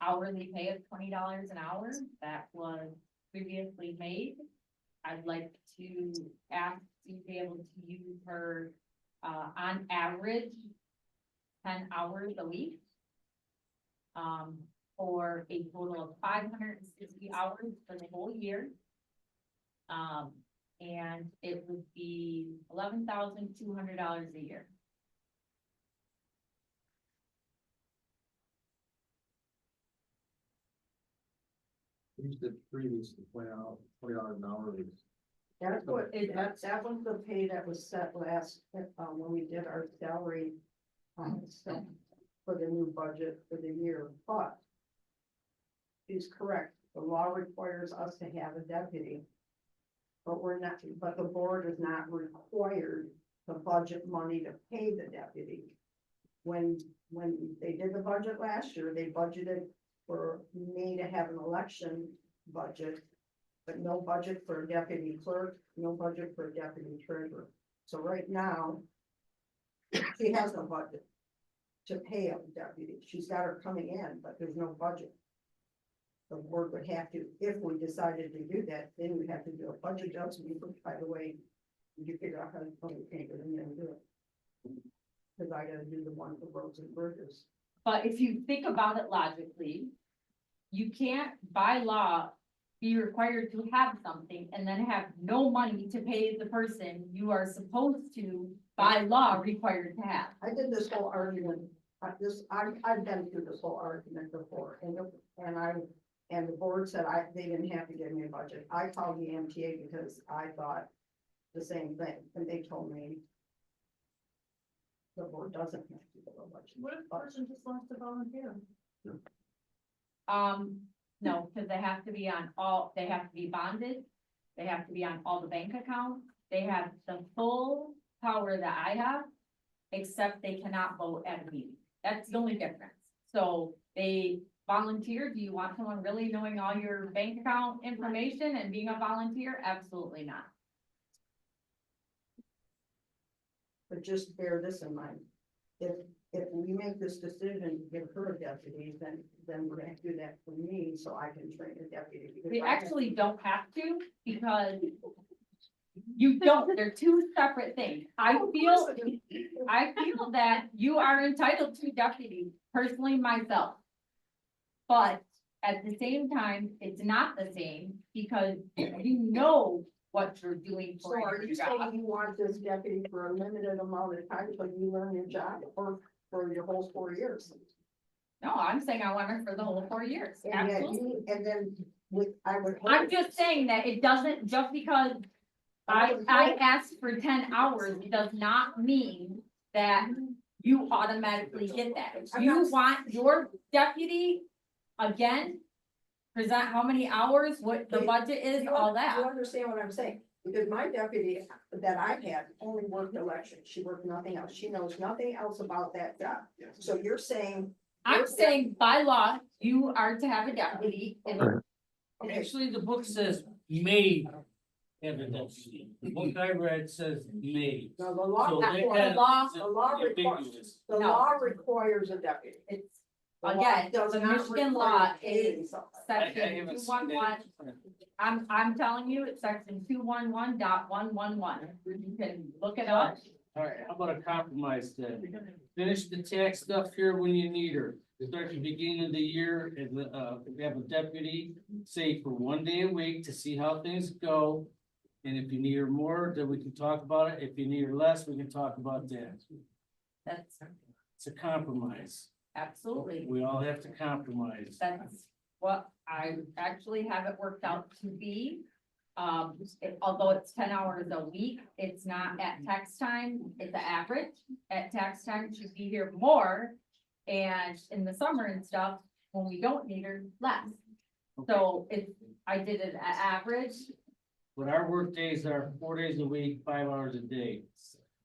hourly pay of $20 an hour that was previously made. I'd like to ask to be able to use her, on average, 10 hours a week. For a total of 560 hours for the whole year. And it would be $11,200 a year. You said previously, $20 an hour is. That's what, that was the pay that was set last, when we did our salary. Stuff for the new budget for the year, but. Is correct, the law requires us to have a deputy. But we're not, but the board is not required to budget money to pay the deputy. When they did the budget last year, they budgeted for me to have an election budget. But no budget for a deputy clerk, no budget for a deputy treasurer. So right now. She has no budget. To pay a deputy, she's got her coming in, but there's no budget. The board would have to, if we decided to do that, then we'd have to do a budget adjustment, which, by the way, you figure out how to put it in there and do it. Cause I gotta do the one for roads and bridges. But if you think about it logically, you can't by law be required to have something and then have no money to pay the person you are supposed to by law required to have. I did this whole argument, I've been through this whole argument before, and the board said they didn't have to give me a budget. I called the MTA because I thought the same thing, and they told me the board doesn't have to give a budget. What if the person just wants to volunteer? No, because they have to be on they have to be bonded, they have to be on all the bank accounts, they have the full power that I have except they cannot vote at a meeting. That's the only difference. So they volunteer. Do you want someone really knowing all your bank account information and being a volunteer? Absolutely not. But just bear this in mind. If we make this decision to give her a deputy, then we're gonna have to do that for me, so I can train a deputy. because We I have- actually don't have to because you don't, they're two separate things. I feel that you are entitled to deputy, personally myself. But at the same time, it's not the same because you know what you're doing So for are your you job. saying you want this deputy for a limited amount of time till you learn your job, or for your whole 4 years? No, I'm saying I want her for the whole 4 years. And yet Absolutely. you, and then with, I would. hope- I'm just saying that it doesn't, just because I asked for 10 hours does not mean that you automatically get that. I'm You not- want your deputy, again, present how many hours, what the You- budget is, You all You that. understand what I'm saying? Because my deputy that I had only worked elections. She worked nothing else. She knows nothing else about that job. So you're saying. I'm saying by law, you are to have a deputy and Actually, the book says may have a deputy. The book I read says may. No, the law, So they the had- law, the law requires, Ambiguous. the No. law requires a deputy. it's, The law again, does the not Michigan require law paying is somebody. section haven't two seen one one. that. I'm telling you, it's section 211.111. You can look it up. All right, how about a compromise then? Finish the tax stuff here when you need her. Start at the beginning of the year, and, we have a deputy, say for 1 day a week to see how things go. And if you need her more, then we can talk about it. If you need her less, we can talk about that. That's It's a compromise. absolutely. We all have to compromise. That's what I actually have it worked out to be. Although it's 10 hours a week, it's not at tax time, it's an average. At tax time, she'd be here more. And in the summer and stuff, when we don't need her, less. So I did it at average. But our work days are 4 days a week, 5 hours a day,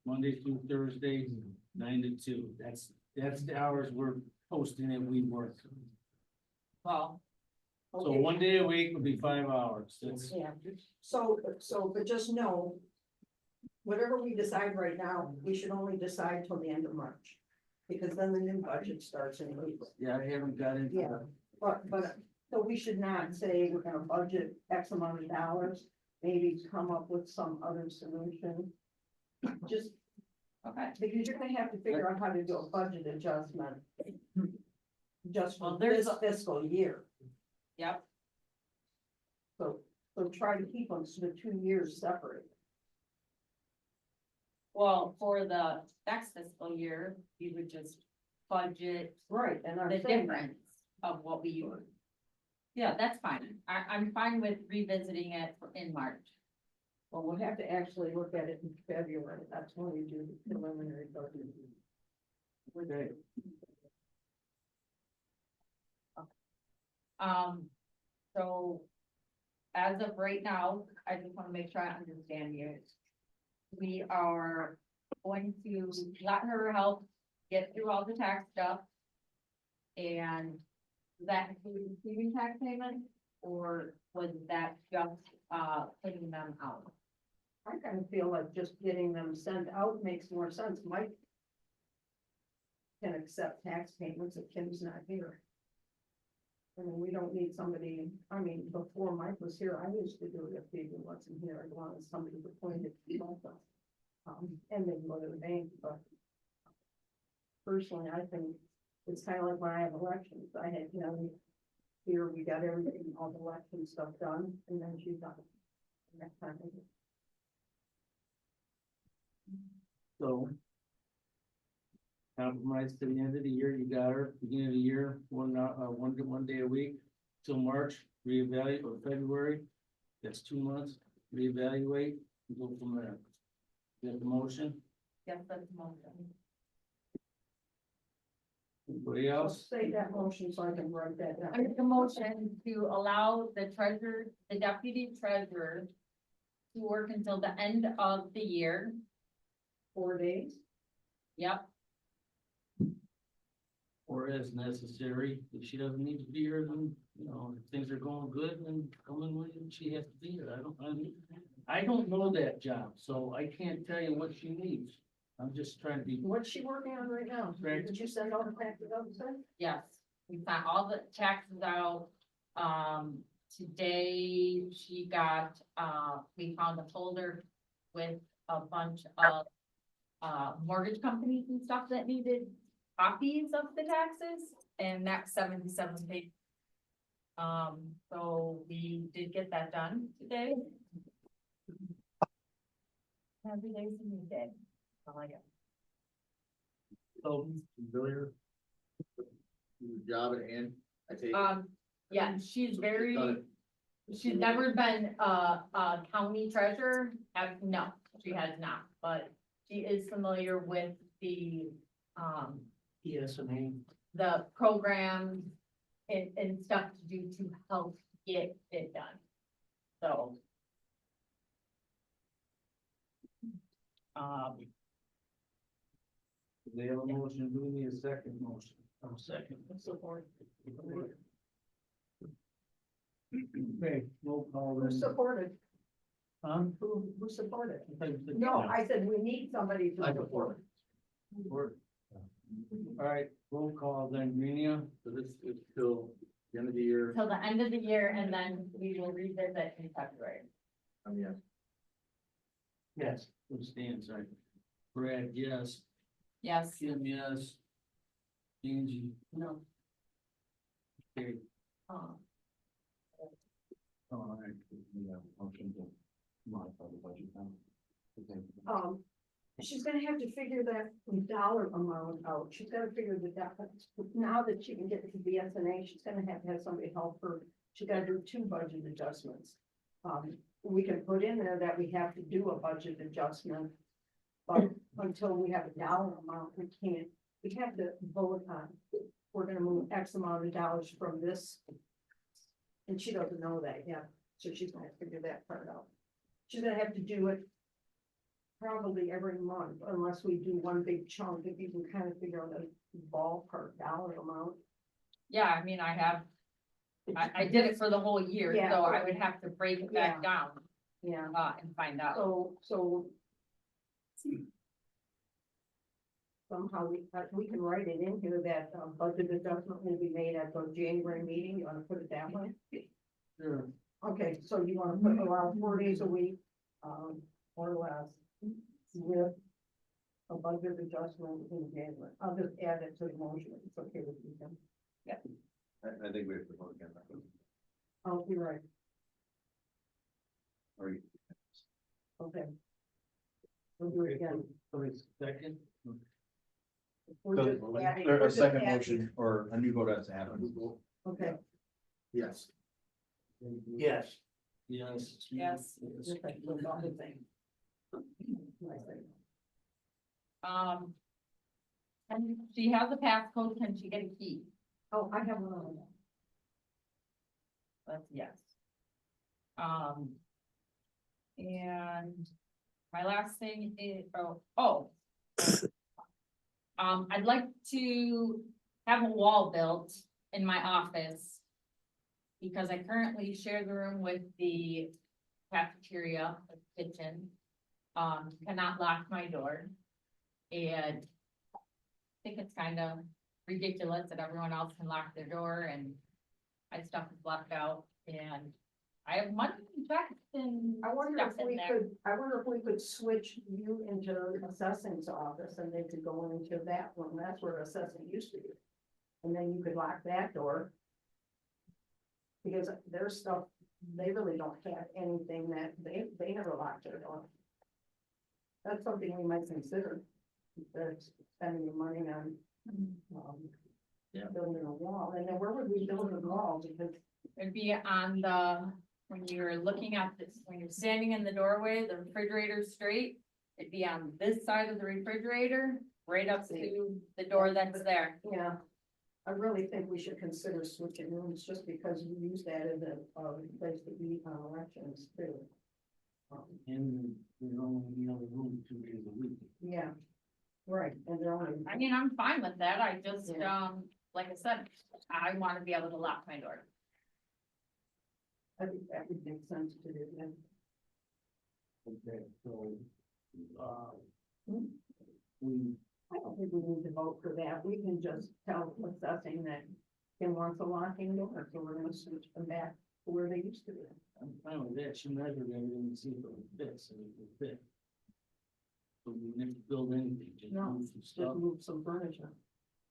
Monday through Thursday, 9 to 2. That's the hours we're posting that we work. Well, So Okay. 1 day a week would be 5 hours. That's, Yeah, so, but just know, whatever we decide right now, we should only decide till the end of March. Because then the new budget starts in April. yeah, I haven't got into Yeah. that. But, so we should not say we're gonna budget X amount of dollars, maybe come up with some other solution. Just, okay. because you're gonna have to figure out how to do a budget adjustment. Just Well, for there's this a- fiscal year, Yep. so try to keep them the 2 years separate. Well, for the next fiscal year, you would just budget Right, and I'm the saying, difference of what we use. Yeah, that's fine. I'm fine with revisiting it in March. well, we'll have to actually look at it in February, that's when we do the preliminary budget. Okay. So as of right now, I just want to make sure I understand you. We are going to let her help get through all the tax stuff. And does that include receiving tax payments, or was that just, putting them out? I kind of feel like just getting them sent out makes more sense, Mike can accept tax payments if Kim's not here. I mean, we don't need somebody, I mean, before Mike was here, I used to do it if David wasn't here, I wanted somebody to point it to both of us. And then go to the bank, but personally, I think it's kind of like when I have elections, I had, here we got everything, all the election stuff done, and then she's done. Next time. So. Compromise to the end of the year, you got her, beginning of the year, one day a week, till March, reevaluate, or February. That's 2 months, reevaluate, and go from there. You have the motion, Yes, that's the motion. anybody else? Say that motion so I can write that I down. make a motion to allow the treasurer, the deputy treasurer to work until the end of the year, 4 days. Yep, or as necessary. If she doesn't need to be here, then, you know, if things are going good, then come in when she has to be here. I don't know that job, so I can't tell you what she needs. I'm just trying to be. What's she working on right now? Right. Did you send all the taxes out, sir? yes, we sent all the taxes out. Today she got, we found a folder with a bunch of mortgage companies and stuff that needed copies of the taxes, and that's 77 pages. So we did get that done today. Every day's a new day. I like it. So, Familiar? with the job at hand, I take. Yeah, she's very, Done it. she's never been a county treasurer. No, she has not, but she is familiar with the, Yes, I mean, the programs and stuff to do to help get it done. So. they have a motion, do we need a second motion? Second. Support. Okay, roll call Who then. supported? Huh? Who supported? I think the- No, I said we need somebody to I support. support. All right, roll call then, Renia. So this is till the end of the year, Till the end of the year, and then we will revisit in February. yes. yes, Who stands, sorry. Brad, yes. Yes. Kim, yes. Angie. No. Okay. Um, All right. Yeah, motion to modify the budget now. Okay. She's gonna have to figure that dollar amount out. She's gotta figure the difference. Now that she can get to BSNA, she's gonna have to have somebody help her. She gotta do 2 budget adjustments. We can put in there that we have to do a budget adjustment. But until we have a dollar amount, we can't, we have to vote on, we're gonna move X amount of dollars from this. And she doesn't know that yet, so she's gonna have to figure that part out. She's gonna have to do it probably every month, unless we do one big chunk, if you can kind of figure out a ballpark dollar amount. Yeah, I mean, I did it for the whole year, Yeah. so I would have to break it back down, Yeah, and find out. so. Somehow we can write it in here that budget adjustment will be made at the January meeting. You wanna put it that way? Sure. Okay, so you wanna put around 4 days a week, or less, with a budget adjustment in January. I'll just add it to the motion. It's okay with you, Tim? I think we have to vote again. Oh, you're right. Or you- Okay. We'll do it again. Second. We're just adding- Or we're a just second adding- motion or a new vote has to happen. Okay. Yes. yes. Yes. Yes. Just like the other thing. And she has a passcode, can she get a key? Oh, I have one on that. That's yes. And my last thing is, I'd like to have a wall built in my office. Because I currently share the room with the cafeteria, the kitchen. Cannot lock my door. And I think it's kind of ridiculous that everyone else can lock their door and my stuff is locked out, and I have money in checks and I wonder stuff if in we there. could, switch you into assessing's office and they could go into that one. That's where assessing used to be. And then you could lock that door. Because their stuff, they really don't have anything that they never locked their door. That's something we might consider. Instead of spending the money on, building a wall. And then where would we build a wall? Because It'd be on when you're looking at this, when you're standing in the doorway, the refrigerator's straight. It'd be on this side of the refrigerator, right up to the door that's there. yeah, I really think we should consider switching rooms just because we use that as a place to be on elections too. And we only need another room 2 days a week. Yeah, Right, and they're only. I mean, I'm fine with that, I just, Yeah. like I said, I wanna be able to lock my door. I think that would make sense to do then. Okay, so, Hmm? we, I don't think we need to vote for that, we can just tell assessing that Kim wants a locking door, so we're gonna switch them back to where they used to be. I'm fine with that, she measured everything to see if it would fit, so it would fit. So we didn't build anything, just No, move some Just stuff, move some furniture.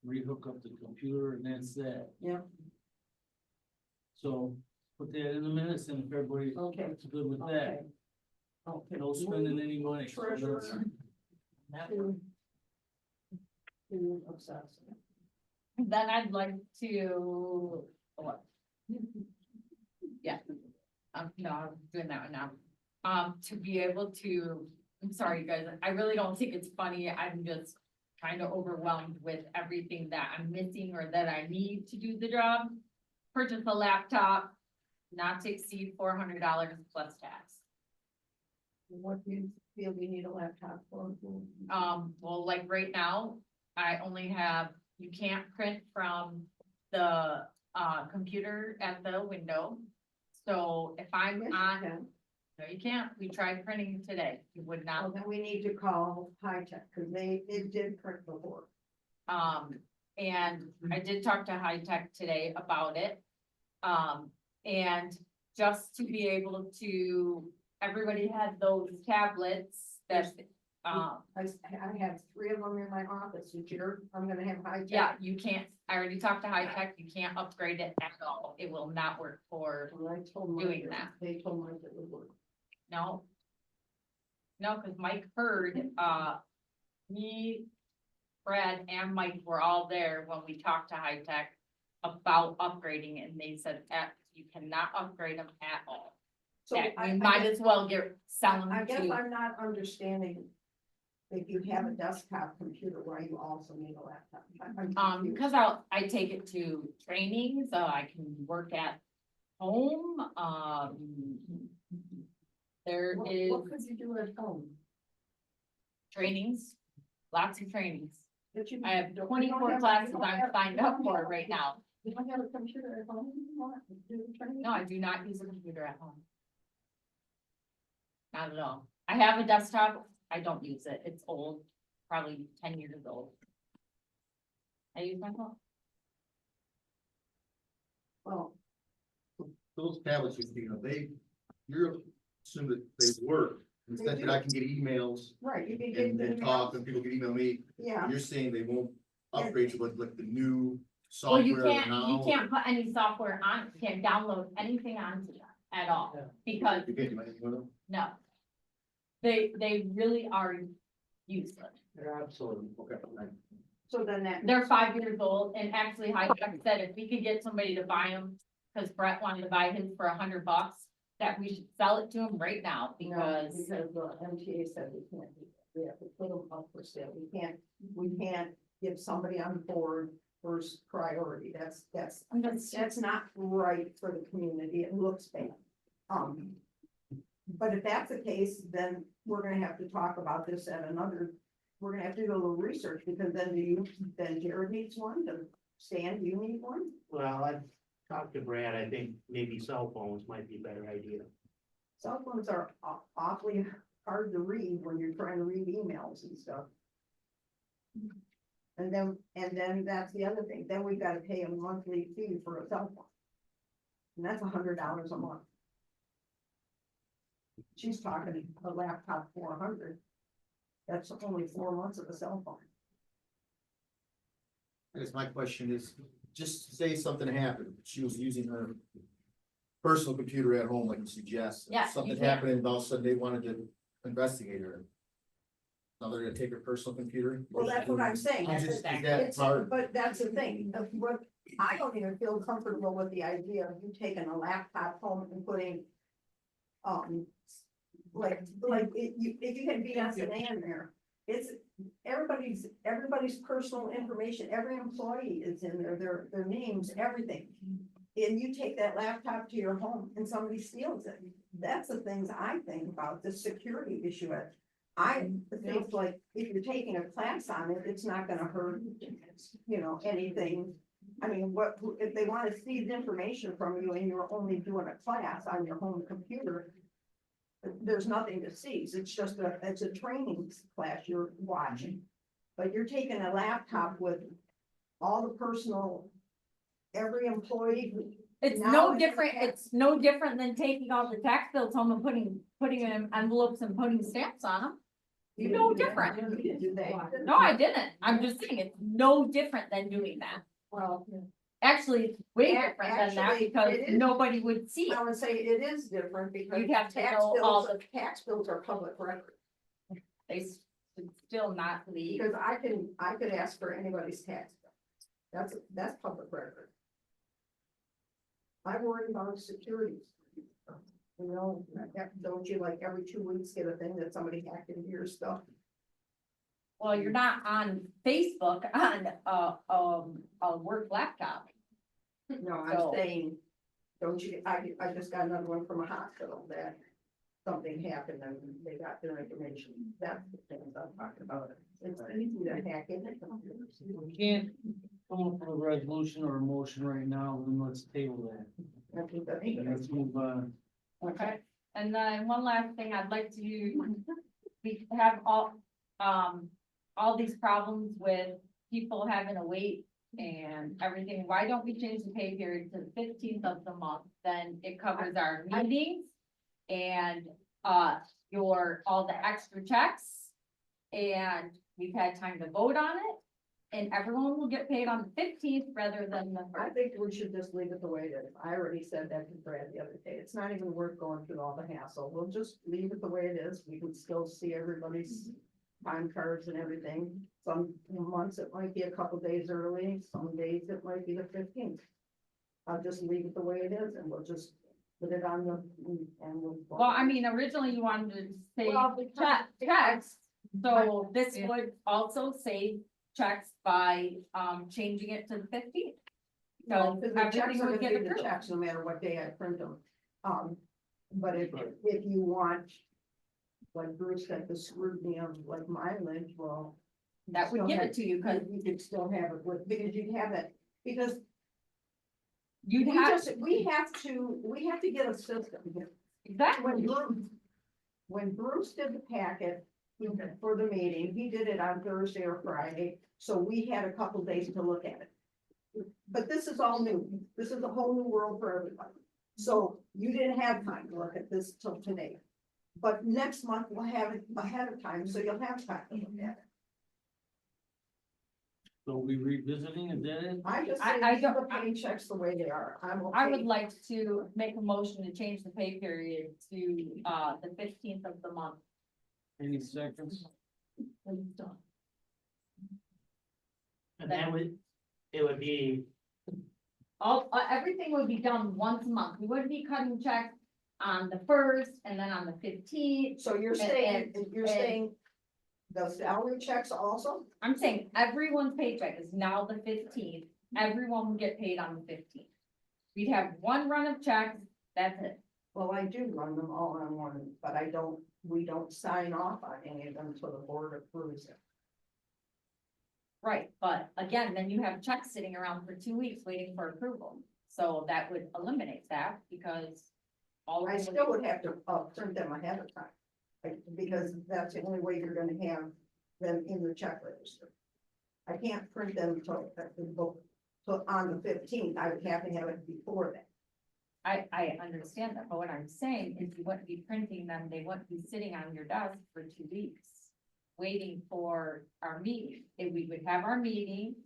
rehook up the computer, and that's that. Yeah. So, put that in the minutes, and if everybody's Okay. good with Okay. that, Okay. no spending any money. So Treasurer. that's- To assess. Then I'd like to, what? Yeah. No, I'm doing that one now. To be able to, I'm sorry, you guys, I really don't think it's funny, I'm just kind of overwhelmed with everything that I'm missing or that I need to do the job. Purchase a laptop, not to exceed $400 plus tax. What do you feel we need a laptop for? Well, like right now, I only have, you can't print from the, computer at the window. So if I'm Yes, you on, can. no, you can't, we tried printing today, you would Well, not. then we need to call High Tech, cause it did print before. And I did talk to High Tech today about it. And just to be able to, everybody had those tablets that, I have 3 of them in my office, and Jared, I'm gonna have High Tech. yeah, you can't, I already talked to High Tech, you can't upgrade it at all, it will not work for, And I told Mike doing that. They told Mike it would work. no. No, cause Mike heard, me, Brad and Mike were all there when we talked to High Tech about upgrading, and they said that you cannot upgrade them at all. So That I we might guess- as well sell them I guess to, I'm not understanding. If you have a desktop computer, why you also need a laptop. I'm confused. because I take it to trainings, I can work at home, there What is what could you do at home? trainings, lots of trainings. That you- I have you don't 24 have- classes you don't I'm have- signed you up don't for have- right now. You don't have a computer at home, you want to do the training? No, I do not use a computer at home. Not at all. I have a desktop, I don't use it, it's old, probably 10 years old. I use my phone. Well, Those tablets, you know, you're assuming that they work, instead that I can get emails right, you can get. and talk, and people can email me, Yeah, you're saying they won't upgrade you with like the new Well, you software can't, now? you can't put any software on, you can't download anything onto them at all, because, You can't do anything with them? no. They really are useless. They're absolutely. Okay. so then that. They're 5 years old, and actually, High Tech said if we could get somebody to buy them, because Brett wanted to buy his for $100, that we should sell it to him right now, No, because, because the MTA said we can't do that, we have to put them up for sale, we can't give somebody on board first priority, that's not right for the community, it looks bad. But if that's the case, then we're gonna have to talk about this at another, we're gonna have to do a little research, because then Jared needs one, then Stan, do you need one? Well, I've talked to Brad, I think maybe cell phones might be a better idea. Cell phones are awfully hard to read when you're trying to read emails and stuff. And then that's the other thing, then we gotta pay a monthly fee for a cell phone. And that's $100 a month. She's talking a laptop 400. That's only 4 months of a cell phone. I guess my question is, just say something happened, she was using her personal computer at home, like you suggest. Yeah, you Something can. happened and all of a sudden they wanted to investigate her. Now they're gonna take her personal computer? Well, that's what I'm saying. Is That's that It's, part? but that's the thing, of what, I don't even feel comfortable with the idea of you taking a laptop home and putting. Like, if you had BSNA in there, it's everybody's personal information, every employee is in there, their names, everything. And you take that laptop to your home and somebody steals it, that's the things I think about, the security issue I think like, if you're taking a class on it, it's not gonna hurt, you know, anything. I mean, what, if they wanna see the information from you and you're only doing a class on your home computer, there's nothing to see, it's just it's a training class you're watching. But you're taking a laptop with all the personal, every employee. It's Now no it's different, okay. it's no different than taking all the tax bills home and putting them in envelopes and putting stamps on them. You No didn't do that. different. You didn't do that. No, I didn't. I'm just saying it's no different than doing that. Well, Actually, it's way Ac- different than that actually, because it is- nobody would see it. I would say it is different because You'd have to tax know all bills, tax bills are public record. They should still not leave. Because I could ask for anybody's tax bill. That's public record. I worry about security. You know, don't you like every 2 weeks get a thing that somebody hacked into your stuff? Well, you're not on Facebook on a work laptop. No, So- I'm saying, don't you, I just got another one from a hospital that something happened and they got their information. That's the things I'm talking about. It's easy to hack in. We can't come up with a resolution or a motion right now, then let's table that. And let's move on. Okay, and then one last thing I'd like to, we have all these problems with people having to wait and everything. Why don't we change the pay period to the 15th of the month? Then it covers our meetings and, all the extra checks. And we've had time to vote on it. And everyone will get paid on the 15th rather than the I 1st. think we should just leave it the way it is. I already said that to Brad the other day. It's not even worth going through all the hassle. We'll just leave it the way it is. We can still see everybody's time cards and everything. Some months it might be a couple days early, some days it might be the 15th. I'll just leave it the way it is and we'll just put it on the, and we'll. Well, I mean, originally you wanted to say Well, checks, so this Yeah. would also say checks by, changing it to the 15th. No, So because the checks everything are would gonna get be the approved. checks, no matter what day I print them. But if you want, like Bruce said, the scrutiny of like mileage, well. you That would still give have- it to you, cause You could still have it with, because you'd have it, because you'd have, we have to get a system here. exactly, When Bruce did the packet for the meeting, he did it on Thursday or Friday, so we had a couple days to look at it. But this is all new. This is a whole new world for everybody. So you didn't have time to look at this till today. But next month we'll have it ahead of time, so you'll have time to look at it. So we revisiting, is that it? I just I say leave don't- the paychecks the way they are. I'm okay. I would like to make a motion to change the pay period to, the 15th of the month. Any seconds? And it would be, Everything would be done once a month. We wouldn't be cutting checks on the 1st and then on the 15th. So you're and- saying the salary checks also? I'm saying everyone's paycheck is now the 15th. Everyone will get paid on the 15th. We'd have one run of checks, that's it. Well, I do run them all on one, but we don't sign off on any of them until the board approves it. Right, but again, then you have checks sitting around for 2 weeks waiting for approval. So that would eliminate that because all. I of still would have to print them ahead of time. Because that's the only way you're gonna have them in the check register. I can't print them till on the 15th, I would have to have it before that. I understand that, but what I'm saying is you wouldn't be printing them, they wouldn't be sitting on your desk for 2 weeks. Waiting for our meeting, if we would have our meeting.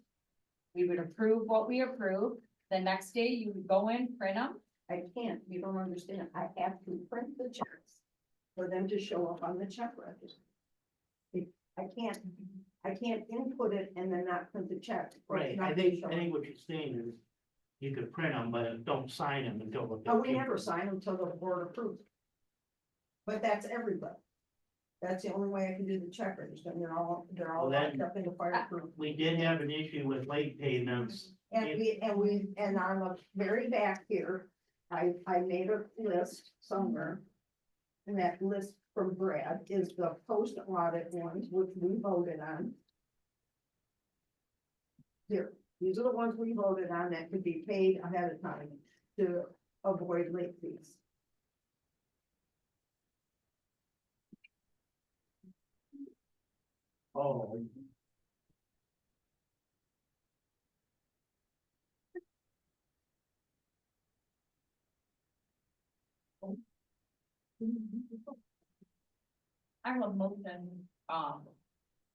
We would approve what we approved, the next day you would go in, print them. I can't, you don't understand, I have to print the checks for them to show up on the check register. I can't input it and then not print the check. right, I think what you're saying is you could print them, but don't sign them until the. Oh, we 15th. never sign them until the board approves. But that's everybody. That's the only way I can do the check register, and they're all Well, then- locked up in the fireproof. We did have an issue with late payments. And on the very back here, I made a list somewhere. And that list from Brad is the post audit ones, which we voted on. Here, these are the ones we voted on that could be paid ahead of time to avoid late fees. Oh. I have a motion,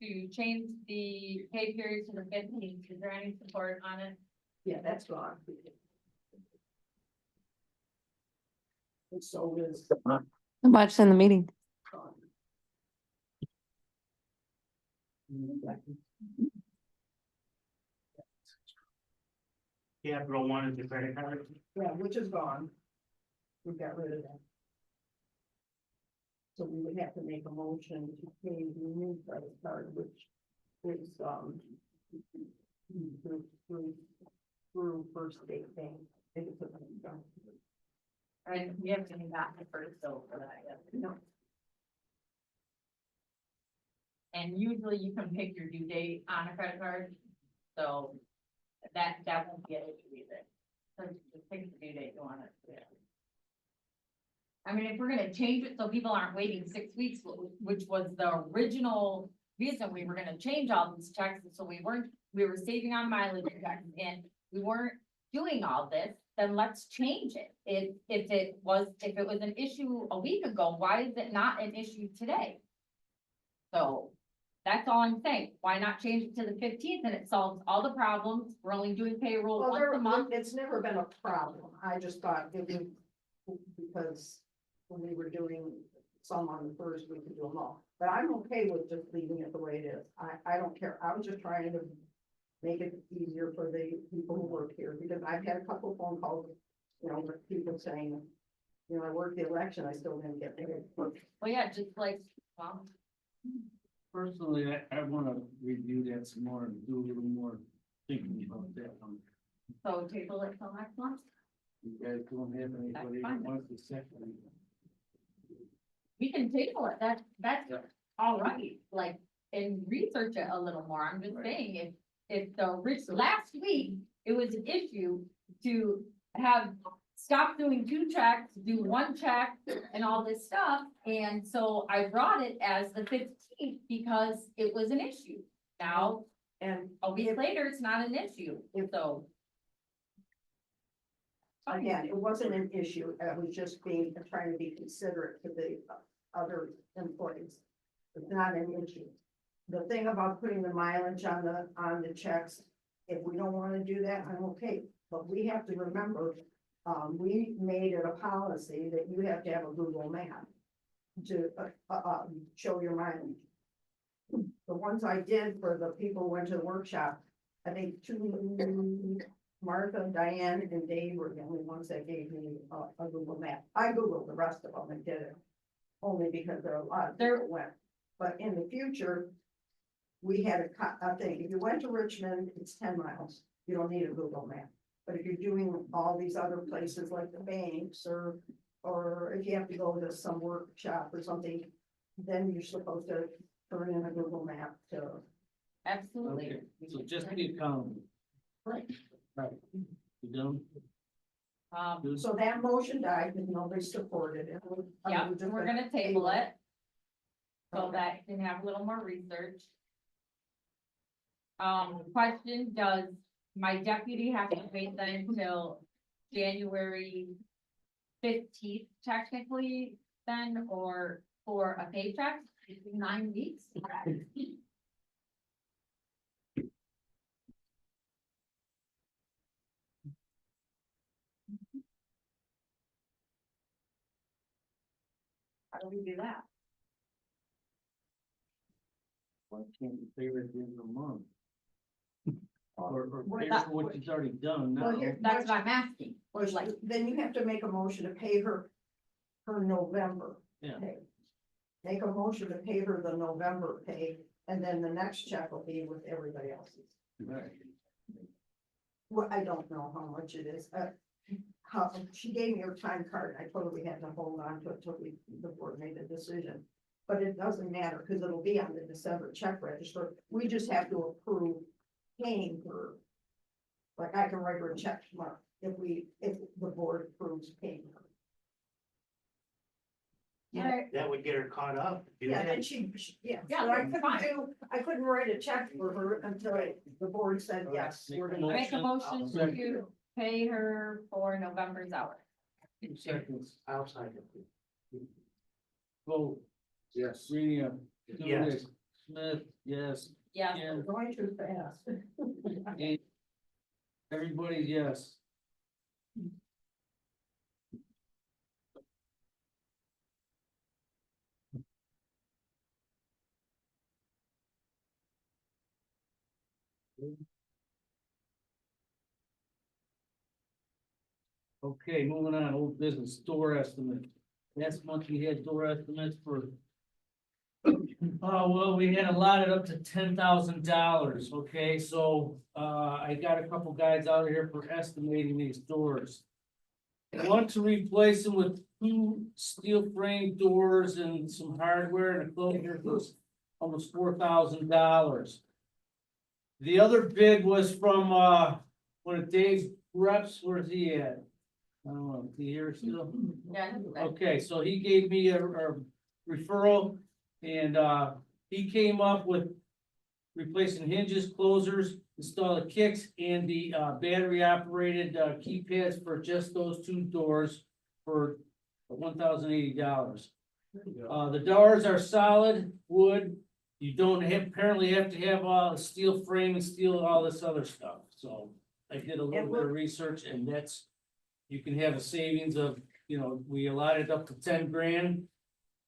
to change the pay period to the 15th. Is there any support on it? Yeah, that's gone. And so is. How much in the meeting? Capital One is the credit card. Yeah, which is gone. We got rid of that. So we would have to make a motion to pay the new credit card, which is, through First State Bank. I think it's a- And we haven't even gotten the first bill for that yet. No, And usually you can pick your due date on a credit card, so that won't be an issue either. So just pick the due date you want it. Yeah. I mean, if we're gonna change it so people aren't waiting 6 weeks, which was the original reason we were gonna change all these checks, so we were saving on mileage checks and we weren't doing all this, then let's change it. If it was an issue a week ago, why is it not an issue today? So that's all I'm saying. Why not change it to the 15th and it solves all the problems? We're only doing payroll well, once a month. it's never been a problem. I just thought it would, because when we were doing some on the first, we could do them all. But I'm okay with just leaving it the way it is. I don't care. I was just trying to make it easier for the people who work here, because I've had a couple phone calls, with people saying, I worked the election, I still didn't get paid. Well, yeah, just like, well, Personally, I wanna review that some more and do a little more thinking about that one. so table it till next month. You guys don't have anybody that fine. wants to second? We can table it. That's Yeah. all right, like, and research it a little more. I'm just Right. saying, if last week, it was an issue to have, stop doing 2 checks, do 1 check and all this stuff. And so I brought it as the 15th because it was an issue. Now, And a week later, it's not an issue, so. again, it wasn't an issue. I was just trying to be considerate to the other employees. It's not an issue. The thing about putting the mileage on the checks, if we don't want to do that, I'm okay. But we have to remember, we made it a policy that you have to have a Google map to, show your mileage. The ones I did for the people who went to the workshop, I think 2, Martha, Diane, and Dave were the only ones that gave me a Google map. I Googled the rest of them and did it, only because there are a lot of people went. But in the future, we had a thing, if you went to Richmond, it's 10 miles, you don't need a Google map. But if you're doing all these other places like the banks, or if you have to go to some workshop or something, then you're supposed to turn in a Google map to. Absolutely. Okay, so just be accountable. Right. Right. You done? Good. So that motion died because nobody supported it. Yeah, we're gonna table it. So Okay. that you can have a little more research. Question, does my deputy have to wait then until January 15th technically then, or for a paycheck? 9 weeks? How do we do that? Why can't you pay it at the end of the month? Or Well, pay that- for what she's already done now. Well, here- That's what I'm asking. Well, Like, then you have to make a motion to pay her November. Yeah. pay. Make a motion to pay her the November pay, and then the next check will be with everybody else's. Right. Well, I don't know how much it is. how, she gave me her time card, I told her we had to hold on to it till the board made a decision. But it doesn't matter, because it'll be on the December check register, we just have to approve paying her. Like, I can write her a check tomorrow, if the board approves paying her. Yeah, that would get her caught up. Yeah, and yeah, Yeah, but that's fine. I couldn't write a check for her until the board said, yes, we're I gonna. make a motion Second. to pay her for November's hour. 2 seconds. Outside of it. Vote, Yes. Renia. Yes. Smith, yes. Yeah, Yeah. We're going too fast. And everybody, yes. Okay, moving on, old business, door estimate. Last month we had door estimates for. Oh, well, we had allotted up to $10,000, okay, so, I got a couple guys out here for estimating these doors. I want to replace them with 2 steel frame doors and some hardware and a closure was almost $4,000. The other bid was from, one of Dave's reps, where's he at? I don't know, is he here still? yeah. Okay, so he gave me a referral and, he came up with replacing hinges, closers, install the kicks and the, battery operated, keypads for just those 2 doors for $1,080. The doors are solid wood. You don't apparently have to have, steel frame and steel, all this other stuff, so I did a little bit of research and that's. You can have a savings of, we allotted up to 10 grand.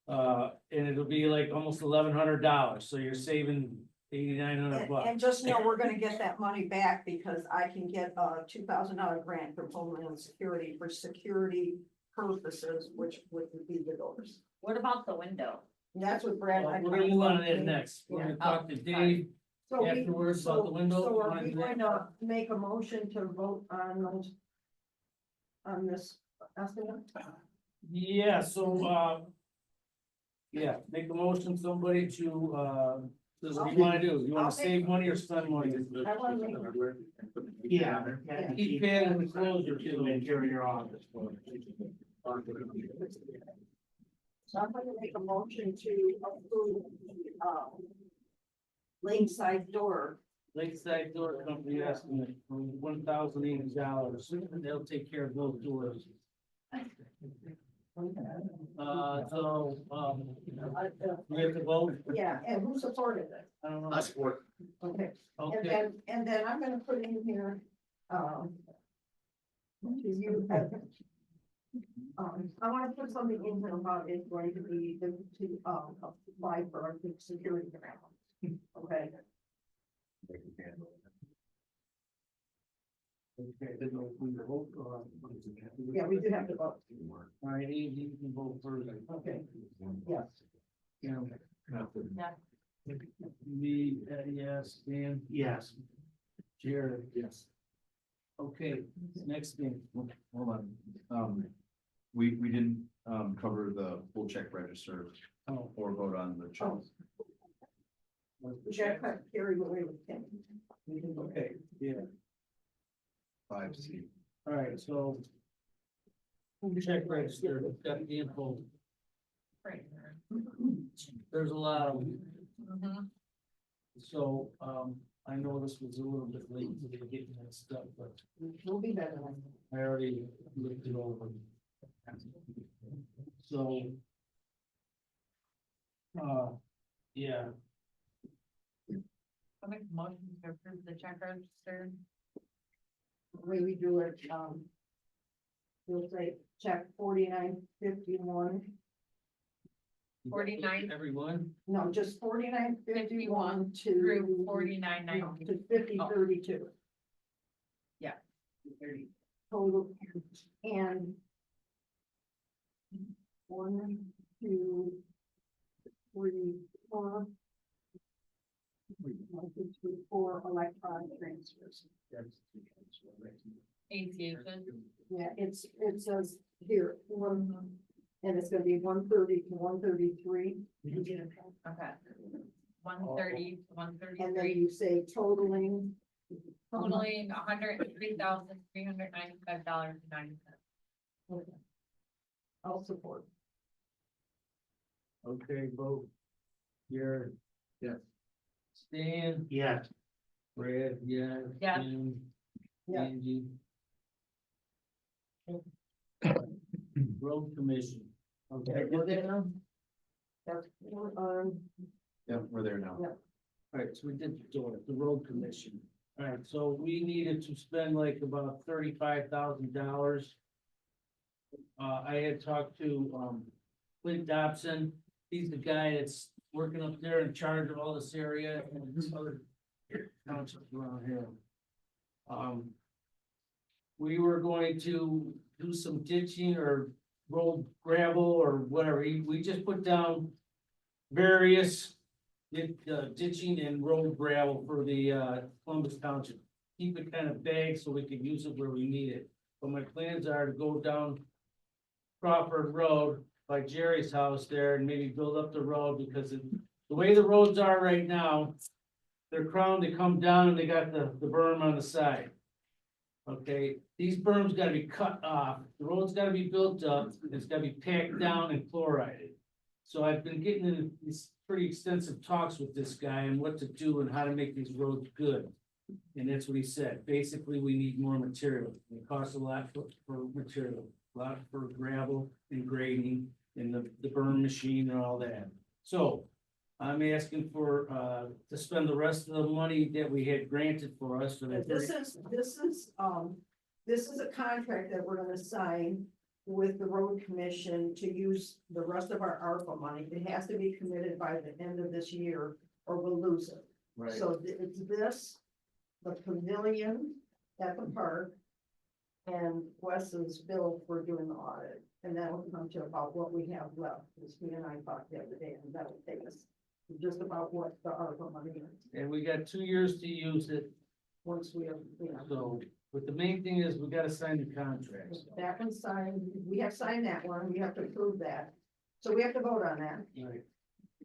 And it'll be like almost $1,100, so you're saving $8,900. And just know we're gonna get that money back because I can get a $2,000 grant from Homeland Security for security purposes, which would be the doors. What about the window? And that's what Brad. We're gonna move on to that next. We're gonna talk to Dave. So we- afterwards about the window. So are we going to make a motion to vote on those? On this estimate? Yeah, so, yeah, make a motion, somebody to, what do you wanna do? You wanna save money or spend money? I wanna make- Yeah. Keep paying the closure To too. enter your office. So I'm gonna make a motion to approve, Lakeside door. Lakeside Door Company estimate for $1,080. They'll take care of those doors. We have to vote? Yeah, and who supported it? I don't I know. Okay, support. and Okay, then I'm gonna put in here, to you, I wanna put something in here about it's going to be to apply for our security grant. Okay, okay, didn't know if we vote or. yeah, we do have to vote, All right, Eve, you can vote first. okay, yes. Yeah. Yeah. Me, yes, Dan, Yes. Jared, Yes. okay, next thing. Hold on, we didn't, cover the full check register Oh, or vote on the check. Oh. We gotta cut Carrie away with him. okay, yeah, 5C. all right, so. Check register, got the info, Right. there's a lot of them. Mhm. So, I know this was a little bit late to get getting that stuff, but We'll be better. I already looked it over. So. Yeah, I'll make a motion to approve the check register. The way we do it, we'll say check 4951, 49. Everyone, no, just 4951 Through to. 49.90. To 5032. Yeah. Total, and. 1, 2, 3, 4. 1, 2, 3, 4 electronic transfers. association. Yeah, it says here, and it's gonna be 130 to 133. Okay. 130 to And then 133, you say totaling. totaling $103,395.90. Okay. I'll support. Okay, vote. Jared. Yes. Stan, Yes, Brad, yeah. Yeah. Kim, Yeah. Angie. Road commission. Okay, We're there now? That's, Yeah, we're there now. alright, so we did the road commission. Alright, so we needed to spend like about $35,000. I had talked to, Clint Dobson. He's the guy that's working up there in charge of all this area and this other townships around here. We were going to do some ditching or road gravel or whatever. We just put down various ditching and road gravel for the Columbus Township. Keep it kind of vague so we can use it where we need it. But my plans are to go down Crawford Road by Jerry's house there and maybe build up the road because the way the roads are right now, they're crowned, they come down and they got the berm on the side. Okay, these berms gotta be cut off, the road's gotta be built up, it's gotta be packed down and chlorided. So I've been getting in these pretty extensive talks with this guy and what to do and how to make these roads good. And that's what he said, basically, we need more material, it costs a lot for material, a lot for gravel and grading and the berm machine and all that. So I'm asking for, to spend the rest of the money that we had granted for us for the. This is a contract that we're gonna sign with the road commission to use the rest of our ARPA money. It has to be committed by the end of this year or we'll lose it. Right, So it's this, the pavilion at the park, and Wes's bill for doing the audit. And that will come to about what we have left, because he and I talked the other day, and that'll take us just about what the ARPA money is, and we got 2 years to use it, once we have, so, but the main thing is we gotta sign the contract. that one signed, we have signed that one, we have to approve that. So we have to vote on that. Right.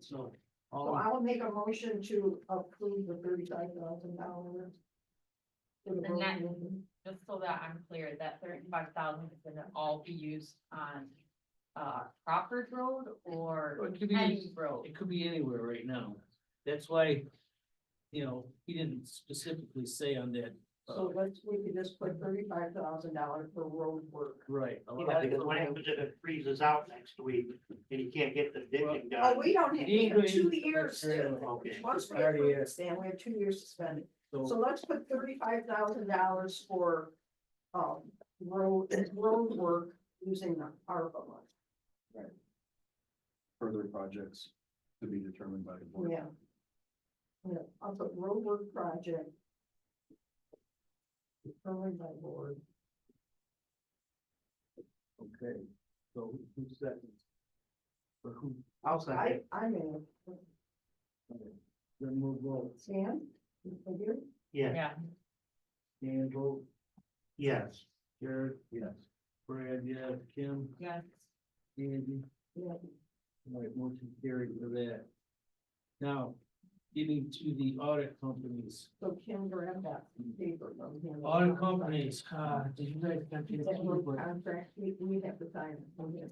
So, So all, I will make a motion to approve the $35,000. And that- Just so that I'm clear, that 35,000 is gonna all be used on, Crawford Road or it could any be, road? it could be anywhere right now, that's why, you know, he didn't specifically say on that. So we could just put $35,000 for road work. Right. yeah, because what happens if it freezes out next week and you can't get the ditching Oh, done? we don't have, we have 2 He- years to, Okay. once we Already approve it, is. Stan, we have 2 years to spend it. So So, let's put $35,000 for, road work using the ARPA money. Further projects to be determined by the board. Yeah. Yeah, I'll put road work project. Determined by board. okay, so who's second? For who, I'll say, I mean, then we'll vote, Stan, you figure? yeah, Yeah, Dan vote, yes, Jared, Yes. Brad, yeah, Kim, yes. Andy. Yeah. All right, motion carried for that. Now, getting to the audit companies. So Kim grabbed that paper from him. Audit companies, did you guys come to That road the? contract, we have to sign it.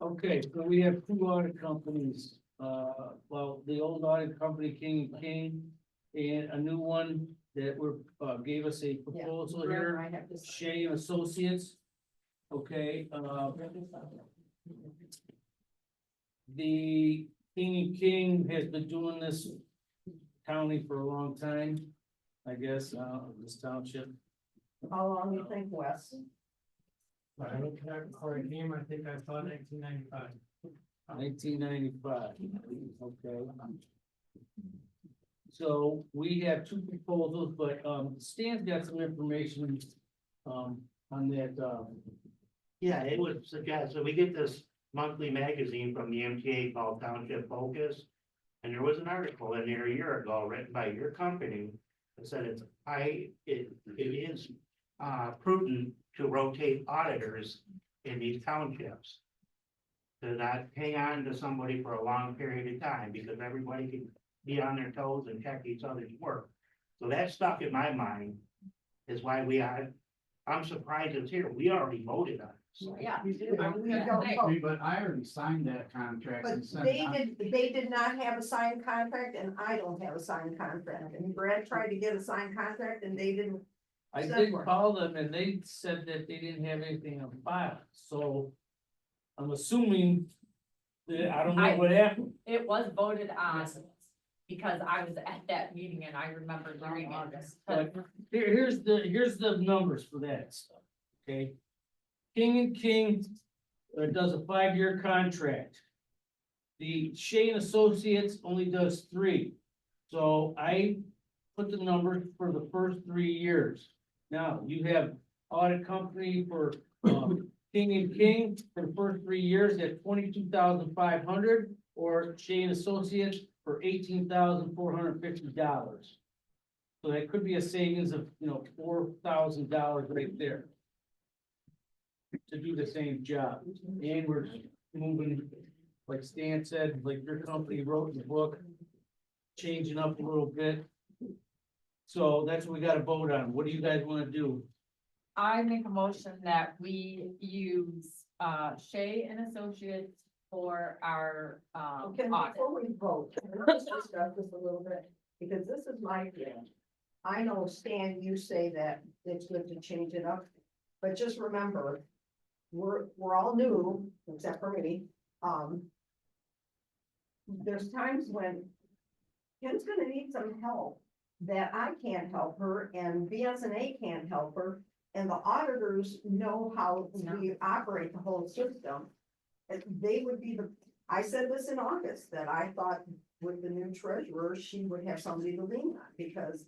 Okay, so we have 2 audit companies, well, the old audit company, King and King, and a new one that were, gave us a proposal here, I have to sign. Shea and Associates. Okay, the King and King has been doing this county for a long time, I guess, this township. How long do you think, Wes? I don't care, for a game, I think I saw 1995. 1995, okay. So we have 2 proposals, but, Stan's got some information, on that, yeah, it would suggest, so we get this monthly magazine from the MTA called Township Focus. And there was an article in there a year ago written by your company I said it is prudent to rotate auditors in these townships. To not hang on to somebody for a long period of time, because everybody can be on their toes and check each other's work. So that stuck in my mind, is why I'm surprised it's here, we already voted on it. So. Yeah. We do, and we Yeah. don't vote. See, but I already signed that contract. But and sent they it on. they did not have a signed contract, and I don't have a signed contract, and Brad tried to get a signed contract, and they didn't. I Send did one. call them and they said that they didn't have anything on file, so. I'm assuming that, I don't know what happened. It was voted on because I was at that meeting and I remember during August. But here's the numbers for that stuff, okay? King and King does a 5-year contract. The Shane Associates only does 3. So I put the numbers for the first 3 years. Now, you have audit company for, King and King for the first 3 years at $22,500, or Shane Associates for $18,450. So that could be a savings of, $4,000 right there. To do the same job, and we're moving, like Stan said, like your company wrote in the book, changing up a little bit. So that's what we gotta vote on. What do you guys wanna do? I make a motion that we use, Shea and Associates for our, Okay, audit. before we vote, let's discuss this a little bit, because this is my feeling. I know, Stan, you say that it's good to change it up, but just remember, we're all new, except for me, there's times when Kim's gonna need some help that I can't help her, and BSNA can't help her, and the auditors know how we operate the whole system. And they would be I said this in August, that I thought with the new treasurer, she would have somebody to lean on, because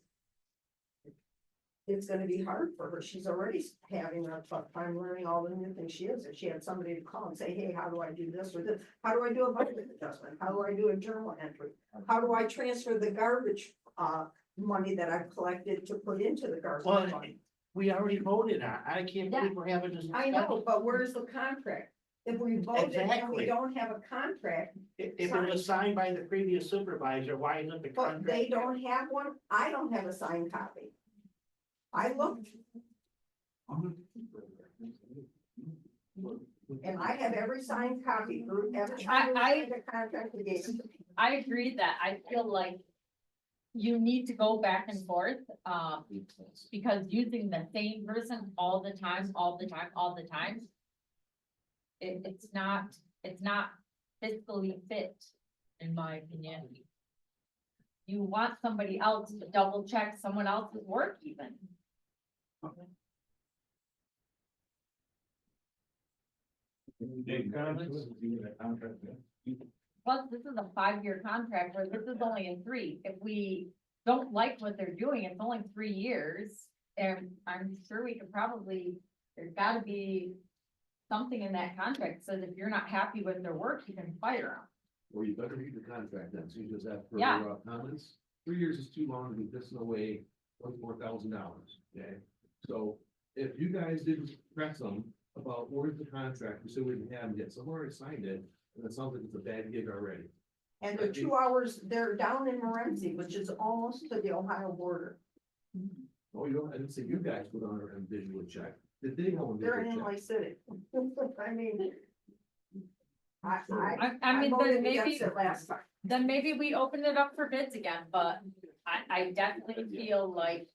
it's gonna be hard for her. She's already having a tough time learning all the new things she is. If she had somebody to call and say, hey, how do I do this or this? How do I do a budget adjustment? How do I do a journal entry? How do I transfer the garbage, money that I've collected to put into the garbage Well, fund? we already voted on it. I can't believe we're having this. I know, but where's the contract? If we voted and Exactly. we don't have a contract, If it was signed by the previous supervisor, why isn't the but contract? they don't have one, I don't have a signed copy. I looked, and I have every signed copy, every time we signed a contract, we gave it to me. I agree that I feel like you need to go back and forth, because using the same person all the time, it's not fiscally fit, in my opinion. You want somebody else to double check someone else's work even. Any comments? Plus, this is a 5-year contract, where this is only in 3. If we don't like what they're doing, it's only 3 years. And I'm sure we could probably, there's gotta be something in that contract, so that if you're not happy with their work, you can fire them. Or you better read the contract then, so you just have Yeah. further comments. 3 years is too long to be pissing away $24,000, okay? So if you guys didn't press them about where's the contract, we said we didn't have it yet, someone already signed it, and it sounds like it's a bad gig already. And they're 2 hours, they're down in Morenci, which is almost to the Ohio border. Oh, you don't, I didn't say you guys put on a visual check. Did they go and They're in visual check? Inlay City. I mean. I I mean, voted then maybe, against it last time. we open it up for bids again, but I definitely feel like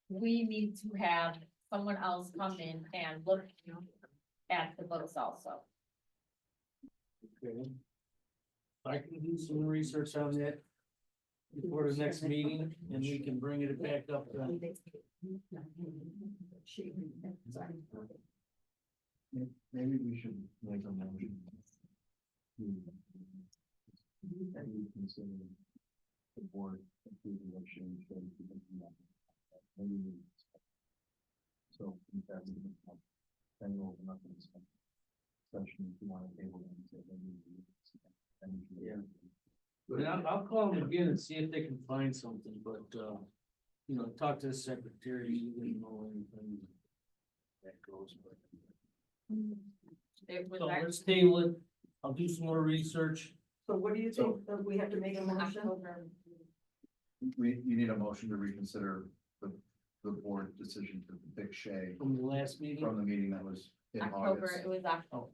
we need to have someone else come in and look at the books also. Okay. I can do some research on that before the next meeting, and we can bring it back up then. Maybe we should make a motion. Consider the board approving what change. So that's. Then we'll open up this session if you want to table it. And I'll call them again and see if they can find something, but, you know, talk to the secretary, you didn't know anything. That goes, but. It was So actually let's table it. I'll do some more research. So what do you think, that we have to make a motion? October. You need a motion to reconsider the board decision to pick Shay From the last meeting. from the meeting that was in October, August. it was October,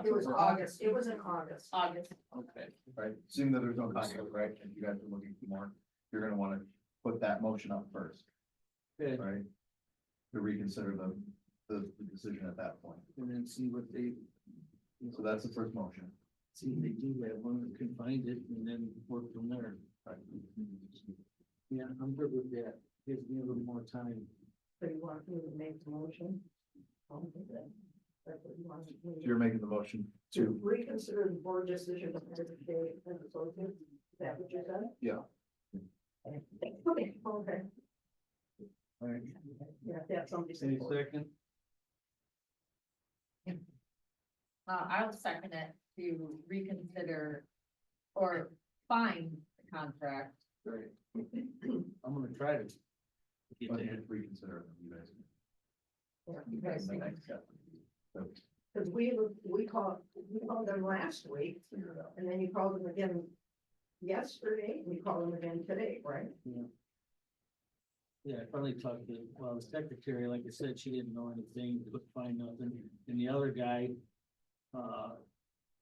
It was August, it was in August. August. Okay. Right, assuming that there's no conflict, right, and you guys are looking for more, you're gonna wanna put that motion up first, Good. right? To reconsider the decision at that point. And then see what they, So that's the first motion. see if they do that, one that can find it, and then work from there. Right. Yeah, I'm good with that. Gives me a little more time. So you want me to make the motion? I'll do that. That's what you want to So do. you're making the motion To to, reconsider the board decision to hire the day and associate, is that what you said? yeah, Okay, okay, All right. yeah, that's somebody. Any second? I'll second it to reconsider or find the contract. Right. I'm gonna try to. Get but that. reconsider it, you guys. You guys The think- next step. So, Cause we called them last week, and then you called them again yesterday, we called them again today, right? Yeah, I probably talked to, well, the secretary, like I said, she didn't know anything, couldn't find nothing, and the other guy.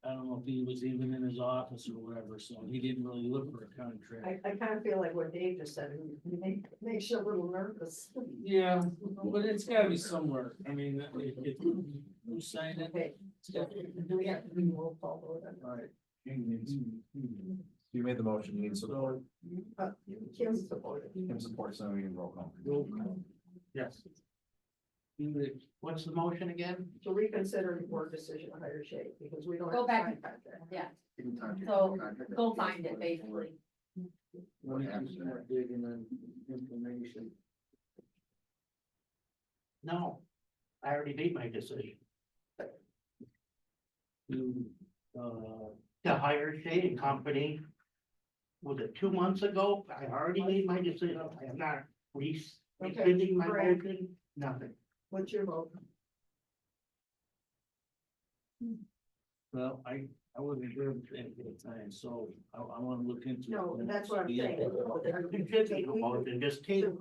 I don't know if he was even in his office or whatever, so he didn't really look for a contract. I kind of feel like what Dave just said, makes you a little nervous. Yeah, but it's gotta be somewhere, I mean, who signed it? Okay, It's gotta- do we have to do roll call vote on All right. You made the motion, you need support, that? Kim supported. Kim supports, so we can roll call. Roll call. Yes. What's the motion again? To reconsider the board decision to hire Shay, because we don't. Go have back. signed contract. Yeah, Give them time to- So, go find it basically. What happens when we're digging on information? No, I already made my decision To, to hire Shade and Company. Was it 2 months ago? I already made my decision. I am not rescinding my Brad. motion, nothing. What's your vote? well, I wasn't here at the time, so I wanna look into. it. No, that's what I'm Yeah. saying. You should make a motion, just To table.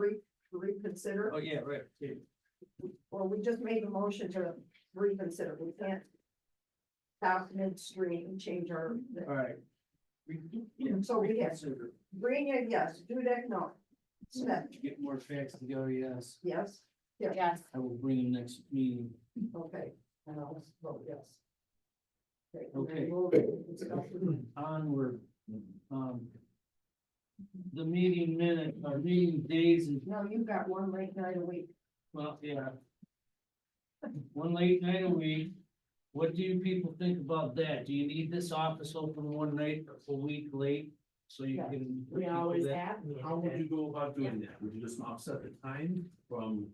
reconsider, Oh, yeah, right, okay. or we just made a motion to reconsider, we can't. Stop midstream and change our, All right. So we have- bring it, yes, do that, no. Smith, Get more facts together, yes. yes, Yes, I will bring them next meeting. okay, and I'll vote yes. Okay. We'll discuss it. Onward. The meeting minute, our meeting days and, No, you've got one late night a week. well, yeah. One late night a week. What do you people think about that? Do you need this office open one night a week late? So you Yeah, can. We always have. How would you go about doing that? Would you just offset the time from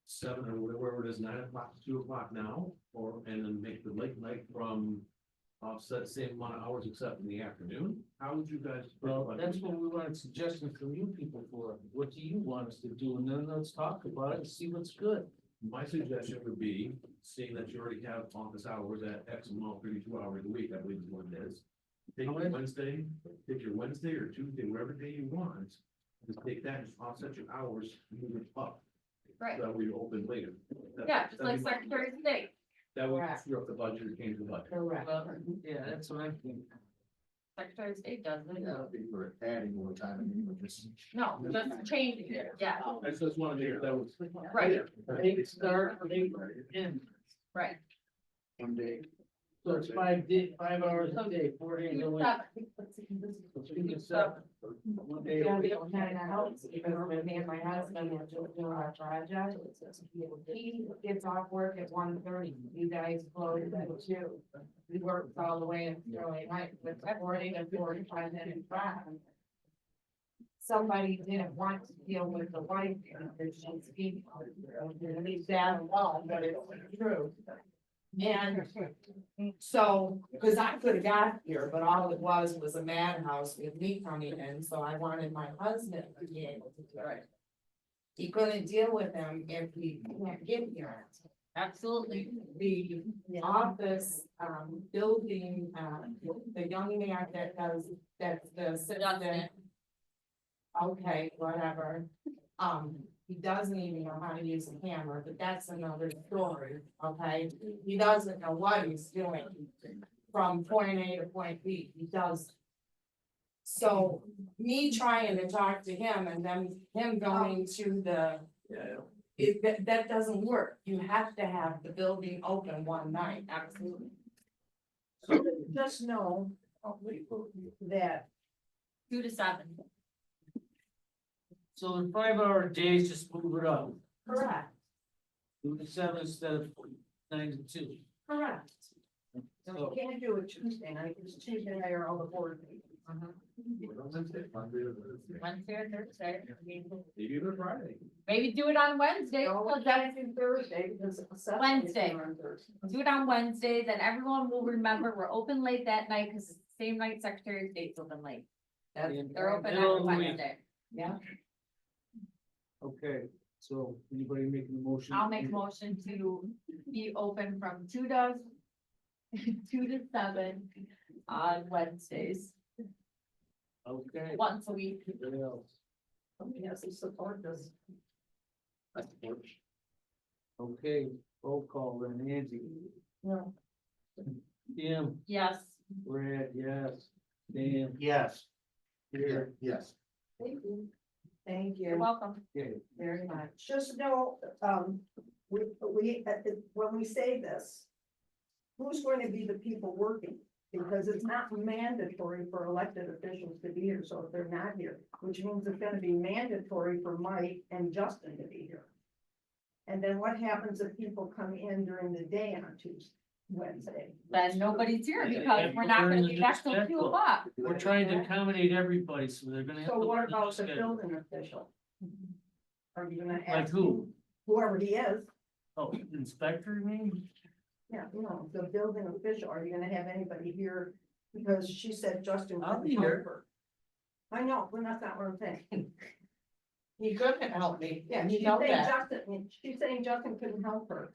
7 or whatever it is, 9 o'clock to 2 o'clock now? Or, and then make the late night from offset same amount of hours except in the afternoon? How would you guys? Well, that's what we wanted suggestions from you people for. What do you want us to do? And then let's talk about it and see what's good. My suggestion would be, seeing that you already have office hours at X amount, 32 hours a week, I believe is what it is. Take your Wednesday, take your Wednesday or Tuesday, whatever day you want, just take that, just offset your hours, move it up. right. That way you open later. Yeah, just like Secretary of State. That way you Correct. screw up the budget or change the budget. Correct. Well, yeah, that's what I'm thinking. Secretary of State does it. We're adding more time and you just. No, just changing it, yeah, I just wanted to hear if that was. right, They start, they end. right. One day. So it's 5 hours a day, 4 days a week. So 3 to 7. One day a Yeah, week. we don't have that house, because me and my husband are doing our project. He gets off work at 1:30. You guys close at 2. We work all the way until night with 40 to 45 minute drive. Somebody didn't want to deal with the wife because she's female. And leave that alone, but it's true. And so, because I could have got here, but all it was a madhouse with me coming in, so I wanted my husband to be able to do it. you're gonna deal with them if we can't get here. Absolutely. The office, building, the young man that does, that's the assistant. Okay, whatever. He doesn't even know how to use a camera, but that's another story, okay? He doesn't know what he's doing from point A to point B, he does. So me trying to talk to him and then him going to the, that doesn't work. You have to have the building open one night, absolutely. Just know that 2 to 7. So in 5 hour days, just move it up, Correct, 2 to 7 instead of 9 to 2. correct. you can't do it Tuesday night, because Tuesday night are all the board meetings. Wednesday or Thursday. Maybe even Friday. Maybe do it on Wednesday. They always because got that's- to do Thursday, because. Wednesday. On Thursday. Do it on Wednesday, then everyone will remember we're open late that night, because it's the same night Secretary of State's open late. They're open Middle of on the week. Wednesday. Yeah, Okay, so anybody making a motion? I'll make a motion to be open from 2 to 2 to 7 on Wednesdays, Okay. once a week. Anybody else? Somebody has to support this. Okay, roll call then, Angie. No. Kim, Yes. Brad, yes, Dan, Yes, here, Yes. Thank you. Thank You're you welcome. okay. very much. Just know, when we say this, who's going to be the people working? Because it's not mandatory for elected officials to be here, so if they're not here, which means it's gonna be mandatory for Mike and Justin to be here. And then what happens if people come in during the day on Tuesday, Wednesday? Then nobody's here Yeah, because we're not we're in gonna the be back till new 2 schedule. o'clock. We're trying to accommodate everybody, so they're gonna have. So to what learn the about the schedule. building official? Are you gonna Like ask who? whoever he is? Oh, inspector, you mean? Yeah, the building official, are you gonna have anybody here? Because she said Justin. I'll couldn't be help here. her. I know, but that's not what I'm saying. He couldn't help me, Yeah, and she's you know saying that. she's saying Justin couldn't help her.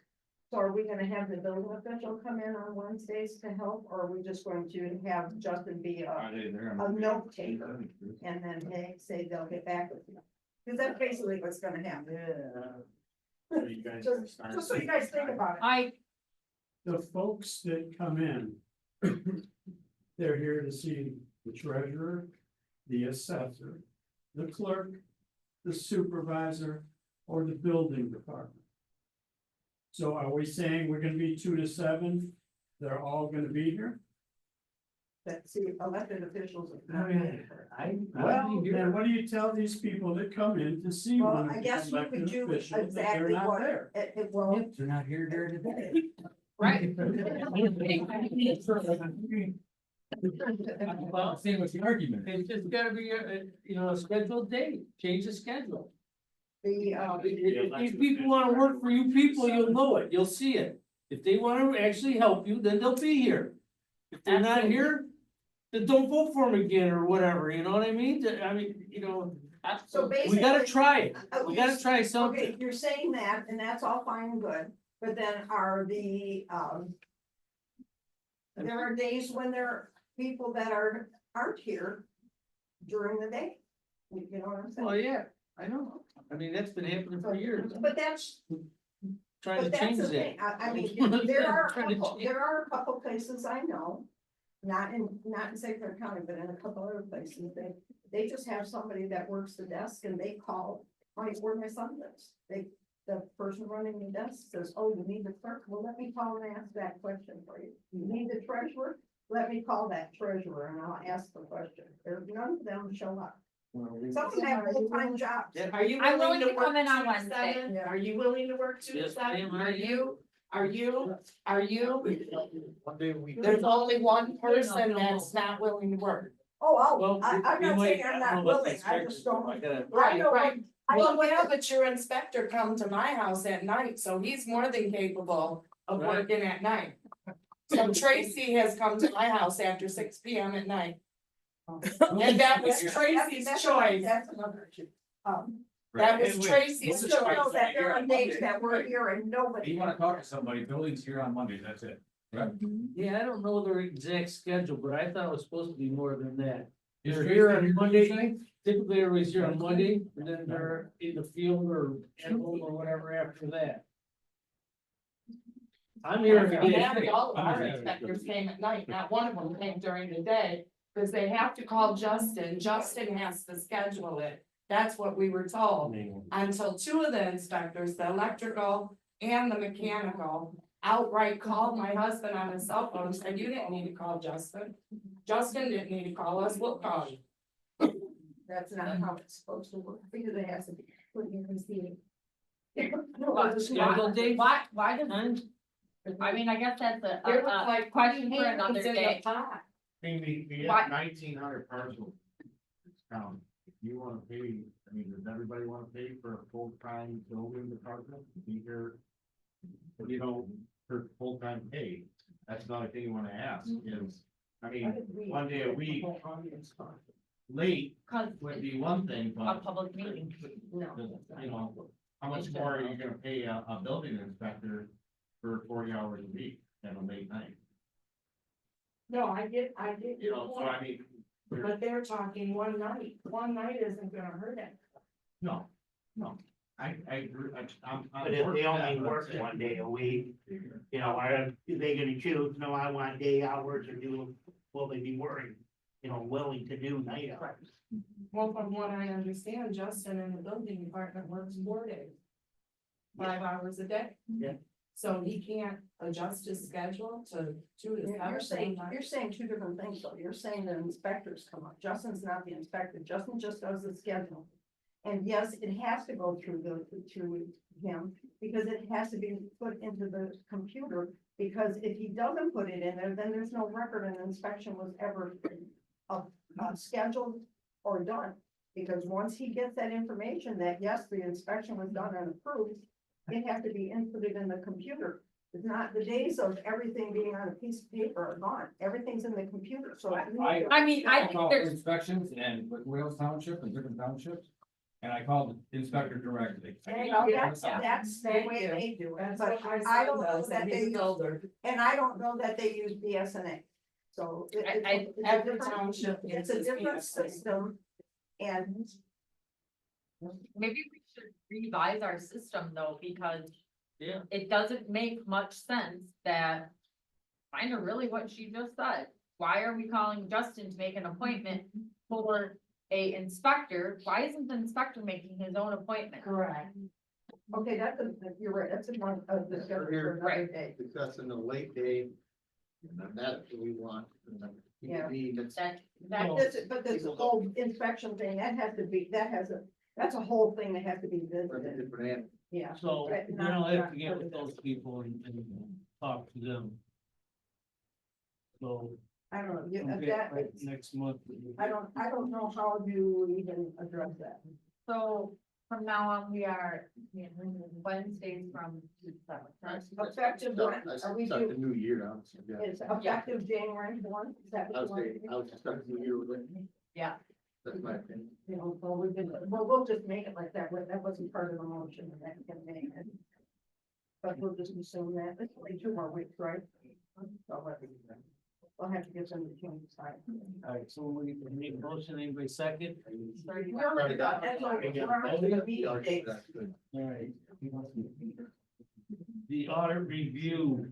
So are we gonna have the building official come in on Wednesdays to help, or are we just going to have Justin be a note taker? And then they say they'll get back with you? Cause that's basically what's gonna happen. Just so you guys think about it. The folks that come in, they're here to see the treasurer, the assessor, the clerk, the supervisor, or the building department. So are we saying we're gonna be 2 to 7? They're all gonna be here? That, see, elected officials. Well, then what do you tell these people that come in to see Well, one of I the guess you could elected do officials that they're exactly not what, there? well, They're not here during the day. Right. Well, same with the argument. It's just gotta be a scheduled date, change the schedule. the, If these people wanna work for you people, you'll know it, you'll see it. If they wanna actually help you, then they'll be here. If they're not here, then don't vote for them again or whatever, you know what I mean? so basically. We gotta try it, we gotta try Okay, something. you're saying that, and that's all fine and good, but then are there are days when there are people that aren't here during the day. You know what I'm saying? Well, yeah, I know, I mean, that's been happening for years, But that's, trying to but that's change the that. thing, I mean, there are Trying to change- a couple places I know. Not in St. Clair County, but in a couple other places, they just have somebody that works the desk and they call, where my son lives. The person running the desk says, oh, you need the clerk, well, let me call and ask that question for you. You need the treasurer, let me call that treasurer and I'll ask the question. None of them show up. Some of them have full-time jobs. Are you I'm willing to come work in on 2 to Wednesday. 7? Are you willing to work 2 to Yes, 7? ma'am, I Are am. you? Are you? One day a week. There's only one person that's not willing to work. Oh, Well, I'm we not might- saying I I'm don't know not about the willing, I inspector, just don't. I gotta- I know, Right. I Well, know, yeah, but your inspector come to my house at night, so he's more than capable of Right. working at night. So Tracy has come to my house after 6 p.m. at night. And that was Tracy's that's choice. That's another issue. That was Hey, wait, Tracy's what's the choice. choice? that there are days that we're here and nobody. You wanna talk to somebody, building's here on Monday, that's it. Right? Yeah, I don't know their exact schedule, but I thought it was supposed to be more than that. Is They're Tracy here here on Monday? Monday, typically everybody's here on Monday, and then they're in the field or at home or whatever after that. I'm here every day. And all of our inspectors came at night, not one of them came during the day, because they have to call Justin, Justin has to schedule it. That's what we were told, until two of the inspectors, the electrical and the mechanical, outright called my husband on his cell phone and said, you didn't need to call Justin. Justin didn't need to call us, we'll call you. That's not how it's supposed to work, because it has to be put in receiving. Schedule date? Why does, I mean, I guess that's a It was like question for hands another in the day. pot. We Why- have 1,900 parcels. You wanna pay, I mean, does everybody wanna pay for a full-time building department to be here? You know, for full-time pay, that's another thing you wanna ask is, I mean, one day a week, late Cause would it's be one thing, a but. public meeting. No. You know, how much more are you gonna pay a building inspector for 40 hours a week at a late night? No, I get You your know, so point, I mean, but they're talking one night isn't gonna hurt it. no, I agree, I'm. But if they only work one day a week, you know, are they gonna choose, no, I want day hours or do, will they be working? You know, willing to do night hours? Well, from what I understand, Justin in the building department works 4 days. 5 hours a day. Yeah. So he can't adjust his schedule to his You're hours. saying, you're saying two different things, though. You're saying the inspectors come up. Justin's not the inspector. Justin just does the schedule. And yes, it has to go through through him, because it has to be put into the computer. Because if he doesn't put it in there, then there's no record an inspection was ever scheduled or done. Because once he gets that information that, yes, the inspection was done and approved, it has to be inputted in the computer. It's not, the days of everything being on a piece of paper are gone. Everything's in the computer, so. I mean, I think called there's, inspections and with Wales Township and different townships, and I called the inspector directly. You know, that's the Thank way you. they do it, That's but what my I son don't know does, that and they he's use, older. and I don't know that they use BSNA. So it's a Every different- township it's a uses different BSNA. system. And maybe we should revise our system though, because Yeah. it doesn't make much sense that kind of really what she just said. Why are we calling Justin to make an appointment for a inspector? Why isn't the inspector making his own appointment? Correct. okay, you're right, that's a one of the for another day. Discussing the late day. And that's what we want. Yeah. That's But this whole inspection thing, that's a whole thing that has to be visited, different. yeah. So, Right, you not- know, I have not to get part with of those this. people and talk to them. So, I don't know, okay, that, next month. I don't know how you even address that. So from now on, we are Wednesdays from seven. Effective, when? Are we Start the do, new year out. Yeah. it's effective January 1, is that I what would you say, want? I would start the new year with it. Yeah. That's my opinion. You know, we'll just make it like that, that wasn't part of the motion, and that can make it. But we'll just assume that, it's only 2 more weeks, right? So, we'll have to get some change side. Alright, so we need a motion, anybody second? We already got, that's all, we're on to the meeting dates. That's good. Alright. The audit review,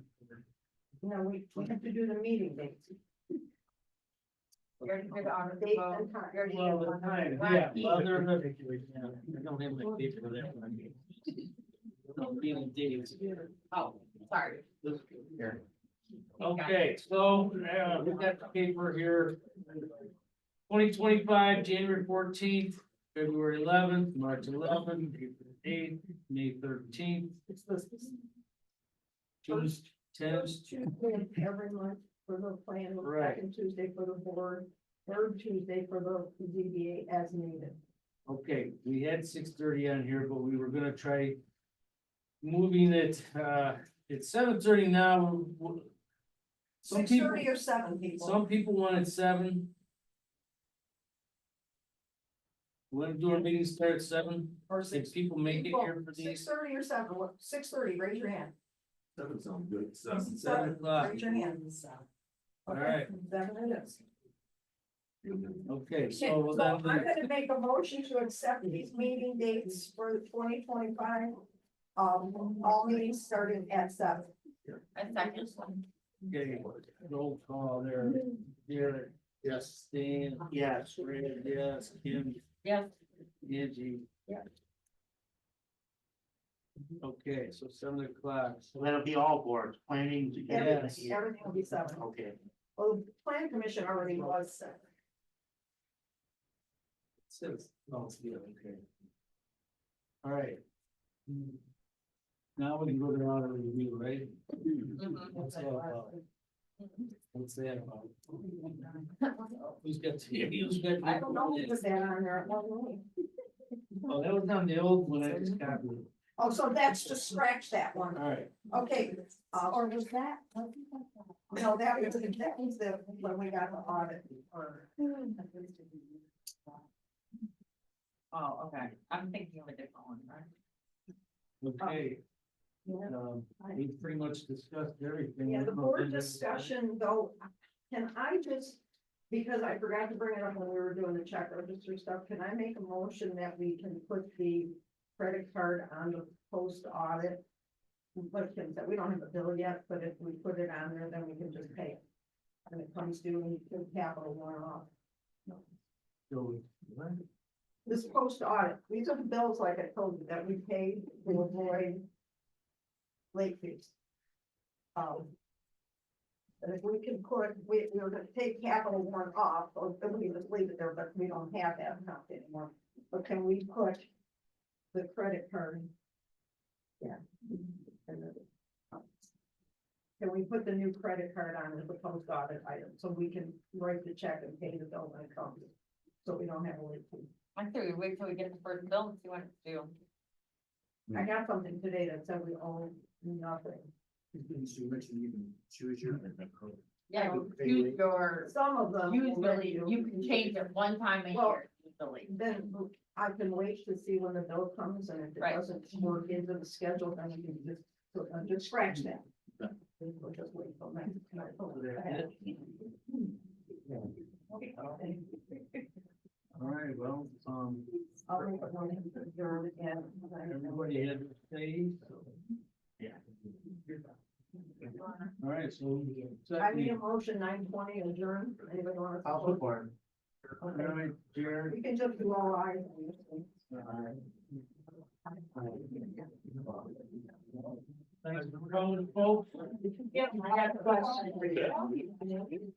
No, we have to do the meeting dates. You're good on the Date vote. and time. You're well, good the on time, the- yeah, well, they're not, I don't have my paper for that one. No, meeting dates. Oh, sorry. Okay, so, we got the paper here. 2025, January 14th, February 11th, March 11th, April 8th, May 13th, It's the June 10th. first Tuesday of every month for the plan, the Right. second Tuesday for the board, third Tuesday for the ZBA as needed. Okay, we had 6:30 on here, but we were gonna try moving it, it's 7:30 now. Some 6:30 people, or 7 people. some people wanted 7. When do our meetings start at 7? Or If people make it here for these, 6:30 or 7, 6:30, raise your hand. Doesn't sound good. 7 o'clock. Raise your hand. All Okay, right. 7 it is. Okay, Okay, so so then I'm gonna make a motion to accept these meeting dates for 2025. All meetings starting at 7. A second. okay, roll call there. Derek, Yes. Stan, Yes. Fred, yes, Kim, Yes. Angie. Yeah. Okay, so 7 o'clock. So that'll be all boards, planning. Yes. Everything will be 7. Okay. Well, the plan commission already was 7. Okay. All right. Now we can go to our review, right? What's that about? What's that about? Who's got, who's got? I don't know if that on there. Oh, that was on the old one, I just copied it. Oh, so that's to scratch that one. All right, Okay, or was that? No, that was the, when we got the audit or. Oh, okay, I'm thinking of a different one, right? okay. We pretty much discussed everything. Yeah, the board discussion though, can I just, because I forgot to bring it up when we were doing the check register stuff, can I make a motion that we can put the credit card on the post audit? But Kim said, we don't have a bill yet, but if we put it on there, then we can just pay it. When it comes due, we can capital one off. So, This post audit, these are the bills, like I told you, that we paid to avoid late fees. And if we can put, we're gonna take capital one off, or we just leave it there, but we don't have that account anymore. But can we put the credit card? Yeah. And then, can we put the new credit card on as a post audit item, so we can write the check and pay the bill when it comes? So we don't have a late fee. I think we wait till we get the first bill and see what it's due. I got something today that said we owe nothing. So you mentioned you can choose your. Yeah, you use your, Some of them. usually you can change it one time a Well, year, usually. Then I can wait to see when the bill comes, and if it Right. doesn't work into the schedule, then you can just scratch that. We'll just wait till next. all right, well, I'll make a motion to adjourn again. everybody had to say, so. Yeah. All right, so. I need a motion 9:20 adjourn. Anybody want to? I'll support. All right, Jared. We can just do all eyes. Thanks for coming, folks. Yeah, I got a question for you.